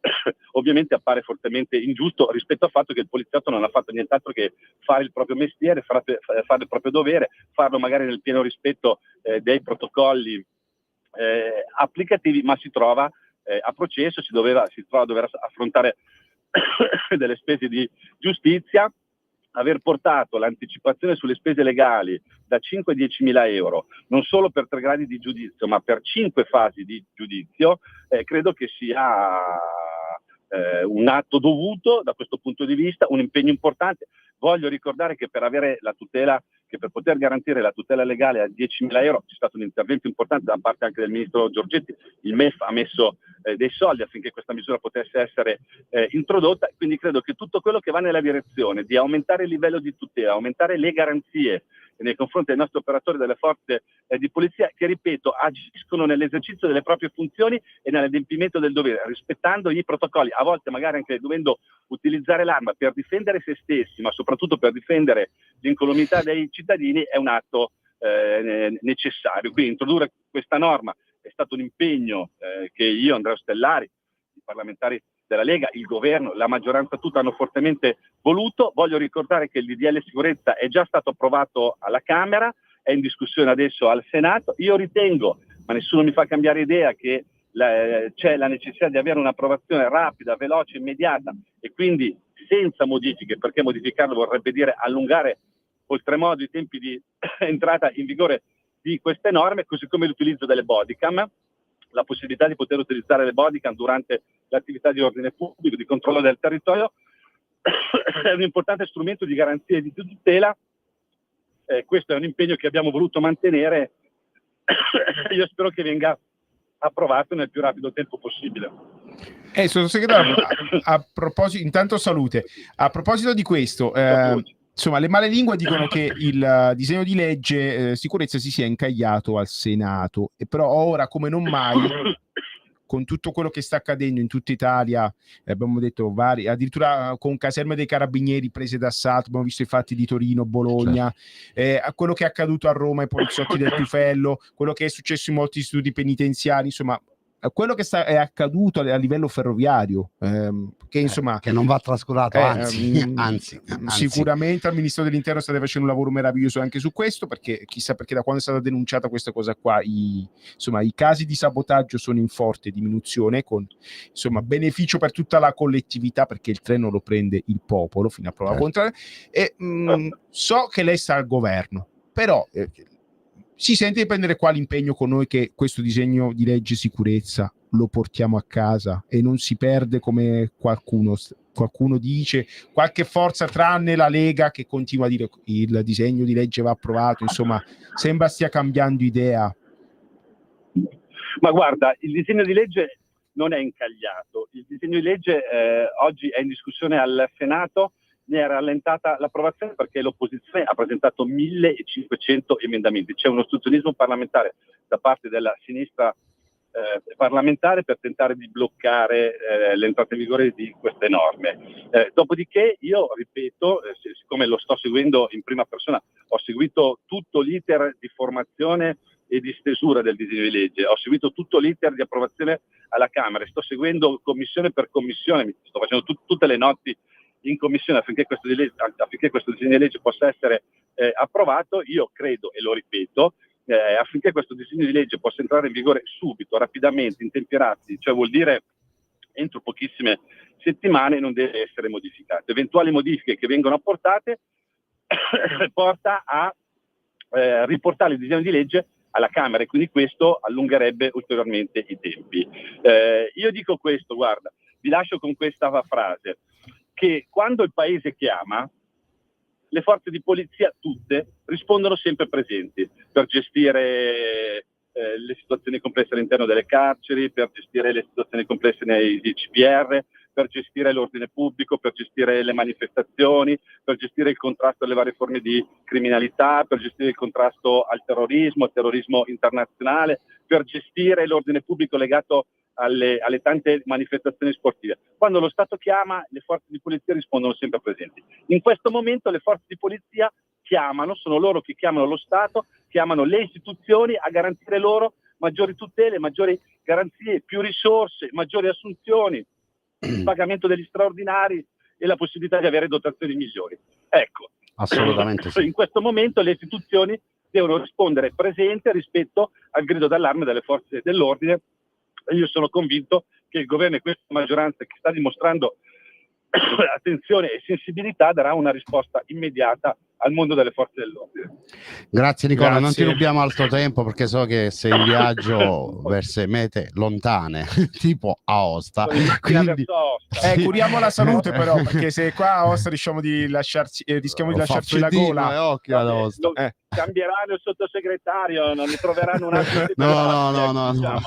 ovviamente appare fortemente ingiusto rispetto al fatto che il poliziotto non ha fatto nient'altro che fare il proprio mestiere, fare il proprio dovere, farlo magari nel pieno rispetto dei protocolli applicativi, ma si trova a processo, si trova a dover affrontare delle spese di giustizia, aver portato l'anticipazione sulle spese legali da 5 a 10.000 euro, non solo per 3 gradi di giudizio, ma per 5 fasi di giudizio, credo che sia un atto dovuto da questo punto di vista, un impegno importante. Voglio ricordare che per avere la tutela, che per poter garantire la tutela legale a 10.000 euro c'è stato un intervento importante da parte anche del ministro Giorgetti. Il MEF ha messo dei soldi affinché questa misura potesse essere introdotta, quindi credo che tutto quello che va nella direzione di aumentare il livello di tutela, aumentare le garanzie nei confronti dei nostri operatori delle forze di polizia che, ripeto, agiscono nell'esercizio delle proprie funzioni e nell'adempimento del dovere, rispettando i protocolli, a volte magari anche dovendo utilizzare l'arma per difendere se stessi, ma soprattutto per difendere l'incolumità dei cittadini, è un atto necessario. Quindi introdurre questa norma è stato un impegno che io, Andrea Ostellari, i parlamentari della Lega, il governo, la maggioranza tutta hanno fortemente voluto. Voglio ricordare che il DDL sicurezza è già stato approvato alla Camera, è in discussione adesso al Senato. Io ritengo, ma nessuno mi fa cambiare idea, che c'è la necessità di avere un'approvazione rapida, veloce, immediata e quindi senza modifiche, perché modificarlo vorrebbe dire allungare oltremodo i tempi di entrata in vigore di queste norme, così come l'utilizzo delle bodycam, la possibilità di poter utilizzare le bodycam durante l'attività di ordine pubblico, di controllo del territorio, è un importante strumento di garanzia e di tutela. Questo è un impegno che abbiamo voluto mantenere. Io spero che venga approvato nel più rapido tempo possibile. Sottosegretario, a proposito, intanto salute. A proposito di questo, insomma, le malelingue dicono che il disegno di legge sicurezza si sia incagliato al Senato, e però ora come non mai, con tutto quello che sta accadendo in tutta Italia, abbiamo detto addirittura con caserme dei carabinieri prese d'assalto, abbiamo visto i fatti di Torino, Bologna, quello che è accaduto a Roma, i poliziotti del Tufello, quello che è successo in molti istituti penitenziari, insomma quello che è accaduto a livello ferroviario, che insomma che non va trascurato, anzi, sicuramente al Ministero dell'Interno state facendo un lavoro meraviglioso anche su questo, perché chissà perché da quando è stata denunciata questa cosa qua i casi di sabotaggio sono in forte diminuzione, con insomma beneficio per tutta la collettività, perché il treno lo prende il popolo fino a prova contraria. E so che lei sta al governo, però si sente di prendere qua l'impegno con noi che questo disegno di legge sicurezza lo portiamo a casa e non si perde, come qualcuno dice, qualche forza tranne la Lega che continua a dire il disegno di legge va approvato, insomma sembra stia cambiando idea. Ma guarda, il disegno di legge non è incagliato, il disegno di legge oggi è in discussione al Senato. Ne è rallentata l'approvazione perché l'opposizione ha presentato 1500 emendamenti. C'è un ostruzionismo parlamentare da parte della sinistra parlamentare per tentare di bloccare l'entrata in vigore di queste norme. Dopodiché io ripeto, siccome lo sto seguendo in prima persona, ho seguito tutto l'iter di formazione e di stesura del disegno di legge, ho seguito tutto l'iter di approvazione alla Camera, sto seguendo commissione per commissione, mi sto facendo tutte le notti in commissione affinché questo disegno di legge possa essere approvato. Io credo, e lo ripeto, affinché questo disegno di legge possa entrare in vigore subito, rapidamente, in tempi rapidi, cioè vuol dire entro pochissime settimane, non deve essere modificato. Eventuali modifiche che vengono apportate porta a riportare il disegno di legge alla Camera, e quindi questo allungherebbe ulteriormente i tempi. Io dico questo, guarda, vi lascio con questa frase, che quando il paese chiama, le forze di polizia tutte rispondono sempre presenti per gestire le situazioni complesse all'interno delle carceri, per gestire le situazioni complesse nei CPR, per gestire l'ordine pubblico, per gestire le manifestazioni, per gestire il contrasto alle varie forme di criminalità, per gestire il contrasto al terrorismo internazionale, per gestire l'ordine pubblico legato alle tante manifestazioni sportive. Quando lo Stato chiama, le forze di polizia rispondono sempre presenti. In questo momento le forze di polizia chiamano, sono loro che chiamano lo Stato, chiamano le istituzioni a garantire loro maggiori tutele, maggiori garanzie, più risorse, maggiori assunzioni, il pagamento degli straordinari e la possibilità di avere dotazioni migliori. Ecco, assolutamente sì. In questo momento le istituzioni devono rispondere presente rispetto al grido d'allarme delle forze dell'ordine. Io sono convinto che il governo e questa maggioranza, che sta dimostrando attenzione e sensibilità, darà una risposta immediata al mondo delle forze dell'ordine. Grazie Nicola, Grazie. non ti rubiamo altro tempo perché so che sei in viaggio verso mete lontane, tipo Aosta. Quindi... curiamo la salute però, perché se qua a Aosta rischiamo di lasciarci la gola. Occhio ad Aosta. Cambieranno il sottosegretario, non ne troveranno un altro. No.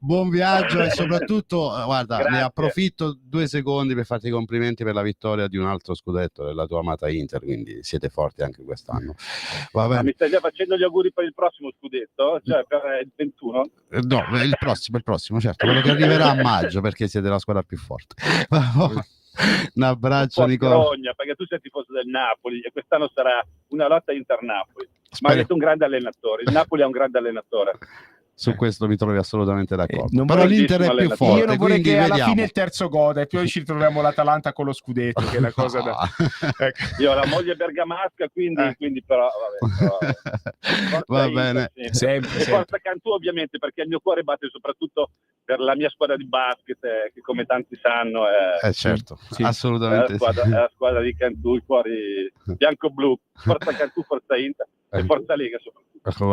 Buon viaggio e soprattutto, guarda, Grazie. ne approfitto 2 secondi per farti i complimenti per la vittoria di un altro scudetto della tua amata Inter. quindi siete forti anche quest'anno. Va bene. Mi stai già facendo gli auguri per il prossimo scudetto? Cioè per il 21? No, il prossimo, certo, quello che arriverà a maggio, perché siete la squadra più forte. Un abbraccio, Nicola. Grogna, perché tu sei tifoso del Napoli e quest'anno sarà una lotta Inter-Napoli. Ma hai detto un grande allenatore, il Napoli è un grande allenatore. Su questo mi trovi assolutamente d'accordo. Non Però vorrei- l'Inter è più forte. Io non vorrei che alla vediamo. fine il terzo goda e poi ci ritroviamo l'Atalanta con lo scudetto, che è la cosa da... Ecco. Io ho la moglie bergamasca, quindi però vabbè. Va Inter, bene. sì. Sempre, E forza Cantù ovviamente, perché il mio cuore batte soprattutto per la mia squadra di basket, che come tanti sanno certo, sì. assolutamente è la squadra di Cantù, i cuori bianco-blu, forza Cantù, forza Inter e forza Lega soprattutto.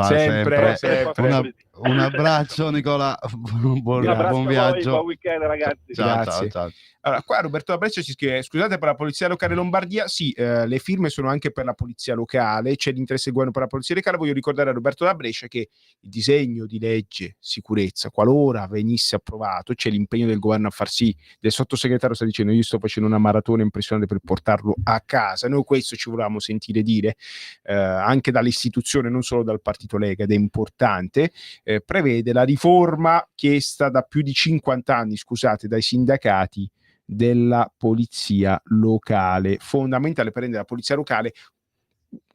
Sempre. Sempre. Un abbraccio, Nicola. Buon viaggio. Buon weekend, ragazzi. Ciao. Allora, qua Roberto da Brescia ci scrive: scusate, per la polizia locale Lombardia, sì, le firme sono anche per la polizia locale, c'è l'interesse del governo per la polizia locale. Voglio ricordare a Roberto da Brescia che il disegno di legge sicurezza, qualora venisse approvato, c'è l'impegno del governo a far sì. Del sottosegretario sta dicendo: io sto facendo una maratona impressionante per portarlo a casa. Noi questo ci volevamo sentire dire anche dall'istituzione, non solo dal partito Lega, ed è importante. Prevede la riforma chiesta da più di 50 anni, scusate, dai sindacati della polizia locale, fondamentale per rendere la polizia locale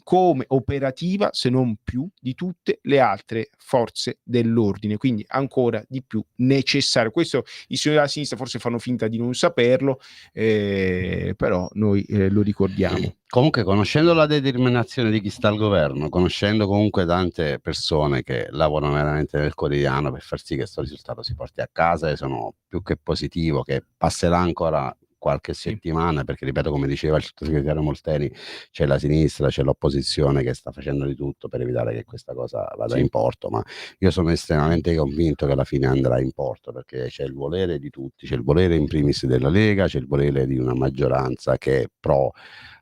come operativa, se non più, di tutte le altre forze dell'ordine, quindi ancora di più necessario. Questo i signori della sinistra forse fanno finta di non saperlo, però noi lo ricordiamo. Comunque, conoscendo la determinazione di chi sta al governo, conoscendo comunque tante persone che lavorano veramente nel quotidiano per far sì che questo risultato si porti a casa, e sono più che positivo che passerà ancora qualche settimana, perché ripeto, come diceva il sottosegretario Molteni, c'è la sinistra, c'è l'opposizione che sta facendo di tutto per evitare che questa cosa vada in porto, ma io sono estremamente convinto che alla fine andrà in porto, perché c'è il volere di tutti, c'è il volere in primis della Lega, c'è il volere di una maggioranza che è pro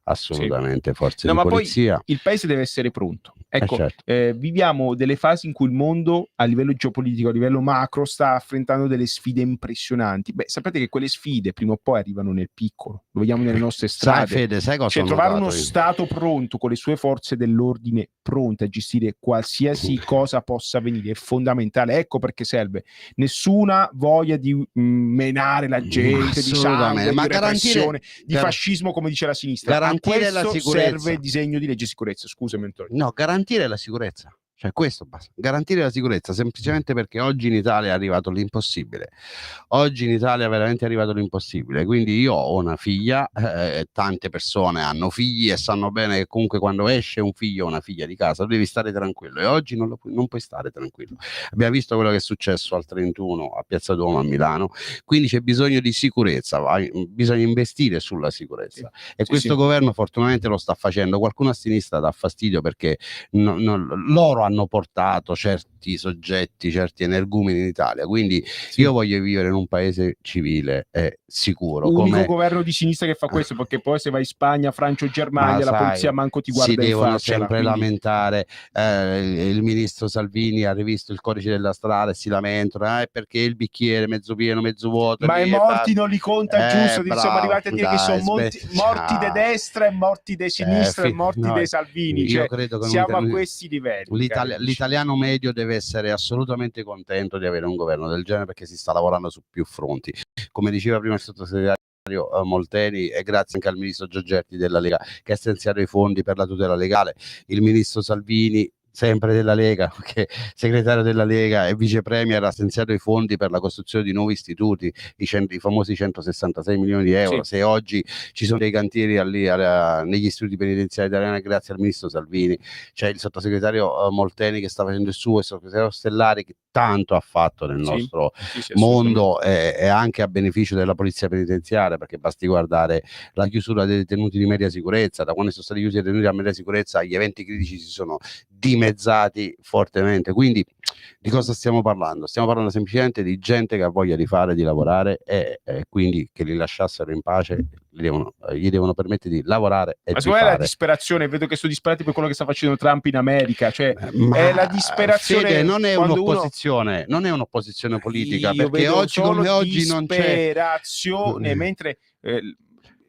assolutamente forze di polizia. Poi il paese deve essere pronto. Ecco, certo. Viviamo delle fasi in cui il mondo a livello geopolitico, a livello macro, sta affrontando delle sfide impressionanti. Beh, sapete che quelle sfide prima o poi arrivano nel piccolo, lo vediamo nelle nostre strade. Sai cosa cioè, ho trovare notato uno io? Stato pronto con le sue forze dell'ordine pronte a gestire qualsiasi cosa possa avvenire è fondamentale. Ecco perché serve nessuna voglia di menare la gente, di sangue, ma di repressione, di fascismo, come dice la sinistra. Garantire la questo sicurezza. serve il disegno di legge sicurezza. Scusami, Antonio. No, garantire la sicurezza. Cioè, questo basta. Garantire la sicurezza, semplicemente perché oggi in Italia è arrivato l'impossibile. Oggi in Italia è veramente arrivato l'impossibile. Quindi io ho una figlia, tante persone hanno figli e sanno bene che comunque quando esce un figlio o una figlia di casa devi stare tranquillo, e oggi non puoi stare tranquillo. Abbiamo visto quello che è successo al 31 a Piazza Duomo a Milano, quindi c'è bisogno di sicurezza, bisogna investire sulla sicurezza. E questo governo fortunatamente lo sta facendo. Qualcuno a sinistra dà fastidio perché loro hanno portato certi soggetti, certi energumeni in Italia, quindi io voglio vivere in un paese civile e sicuro. Unico governo di sinistra che fa questo, perché poi se vai in Spagna, Francia o Germania, la polizia manco ti guarda in faccia. Si devono sempre lamentare. Il ministro Salvini ha rivisto il codice della strada e si lamentano perché il bicchiere mezzo pieno, mezzo vuoto. Ma i morti non li conta, giusto? Bravo, siamo arrivati a dire che sono morti di destra e morti di sinistra e morti dei Salvini. Io credo che siamo a questi livelli. L'italiano medio deve essere assolutamente contento di avere un governo del genere, perché si sta lavorando su più fronti. Come diceva prima il sottosegretario Molteni, e grazie anche al ministro Giorgetti della Lega che ha stanziato i fondi per la tutela legale, il ministro Salvini sempre della Lega, che segretario della Lega e vice premier, ha stanziato i fondi per la costruzione di nuovi istituti, i famosi 166 milioni di euro. Se oggi ci sono dei cantieri negli istituti penitenziari italiani grazie al ministro Salvini, c'è il sottosegretario Molteni che sta facendo il suo, il sottosegretario Stellari che tanto ha fatto nel nostro mondo, e anche a beneficio della polizia penitenziaria, perché basti guardare la chiusura dei detenuti di media sicurezza. Da quando sono stati chiusi i detenuti a media sicurezza, gli eventi critici si sono dimezzati fortemente. Quindi di cosa stiamo parlando? Stiamo parlando semplicemente di gente che ha voglia di fare, di lavorare, e quindi che li lasciassero in pace, gli devono permettere di lavorare e ma di secondo me fare. è la disperazione, vedo che sono disperati per quello che sta facendo Trump in America, cioè è la disperazione. Fede, non è un'opposizione, non è un'opposizione politica, perché oggi come oggi non c'è disperazione, mentre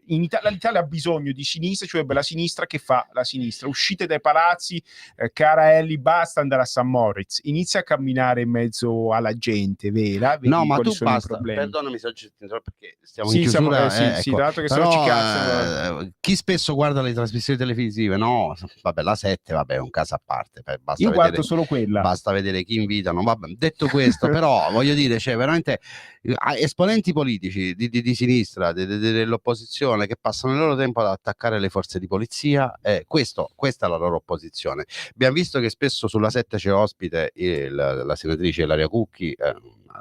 l'Italia ha bisogno di sinistra, cioè la sinistra che fa la sinistra. Uscite dai palazzi, cara Ellie, basta andare a St. Moritz, inizia a camminare in mezzo alla gente vera. No, ma quali tu sono i basta, problemi. perdonami se oggi ti interrompo, perché stiamo in chiusura. Sì, dato che però, se no ci cazzano. chi spesso guarda le trasmissioni televisive, no, vabbè, la 7, vabbè, è un caso a parte. Basta Io guardo vedere, solo quella. basta vedere chi invitano. Vabbè, detto questo, però, voglio dire, cioè, veramente esponenti politici di sinistra, dell'opposizione, che passano il loro tempo ad attaccare le forze di polizia, questa è la loro opposizione. Abbiamo visto che spesso sulla 7 c'è ospite la senatrice Ilaria Cucchi,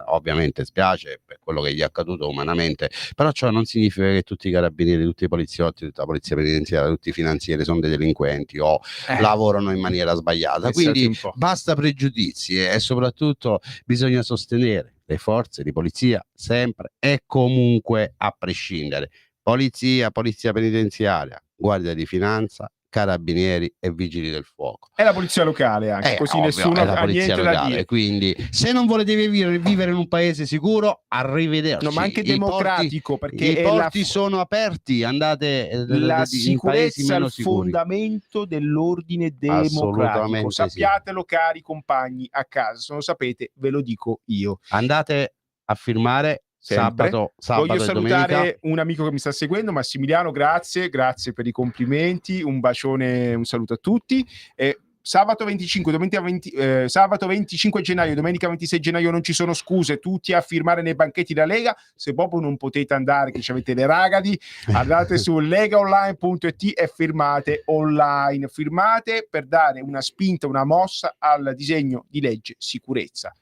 ovviamente spiace per quello che gli è accaduto umanamente, però ciò non significa che tutti i carabinieri, tutti i poliziotti, tutta la polizia penitenziaria, tutti i finanzieri sono dei delinquenti o lavorano in maniera sbagliata, quindi basta pregiudizi e soprattutto bisogna sostenere le forze di polizia sempre e comunque, a prescindere. Polizia penitenziaria, guardia di finanza, carabinieri e vigili del fuoco. È la polizia locale anche, così ovvio, nessuno è la ha polizia niente locale, da dire. quindi se non volete vivere in un paese sicuro, arrivederci. No, ma anche democratico, perché i porti sono aperti, andate la in paesi sicurezza è meno il sicuri. fondamento dell'ordine democratico. Assolutamente Sappiatelo, cari compagni a casa, se non lo sapete ve lo dico io. Andate a firmare Sempre. sabato Voglio e salutare domenica. un amico che mi sta seguendo, Massimiliano, grazie per i complimenti, un bacione, un saluto a tutti. Sabato 25, sabato 25 gennaio, domenica 26 gennaio non ci sono scuse, tutti a firmare nei banchetti della Lega. Se proprio non potete andare, che ci avete le ragadi, andate su legaonline.it e firmate online, firmate per dare una spinta, una mossa al disegno di legge sicurezza.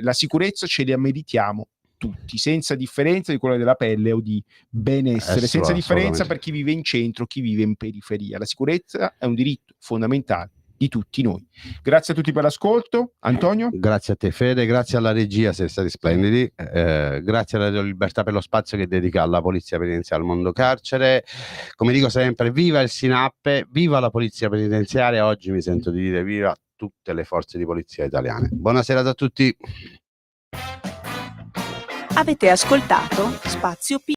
La sicurezza ce la meritiamo tutti, senza differenza di colore della pelle o di benessere, senza differenza per chi vive in centro, chi vive in periferia. La sicurezza è un diritto fondamentale di tutti noi. Grazie a tutti per l'ascolto. Antonio? Grazie a te Fede, grazie alla regia, siete stati splendidi, grazie alla Radio Libertà per lo spazio che dedica alla polizia penitenziaria, al mondo carcere. Come dico sempre, viva il SINAPPE, viva la polizia penitenziaria. Oggi mi sento di dire viva tutte le forze di polizia italiane. Buonasera a tutti. Avete ascoltato Spazio Più.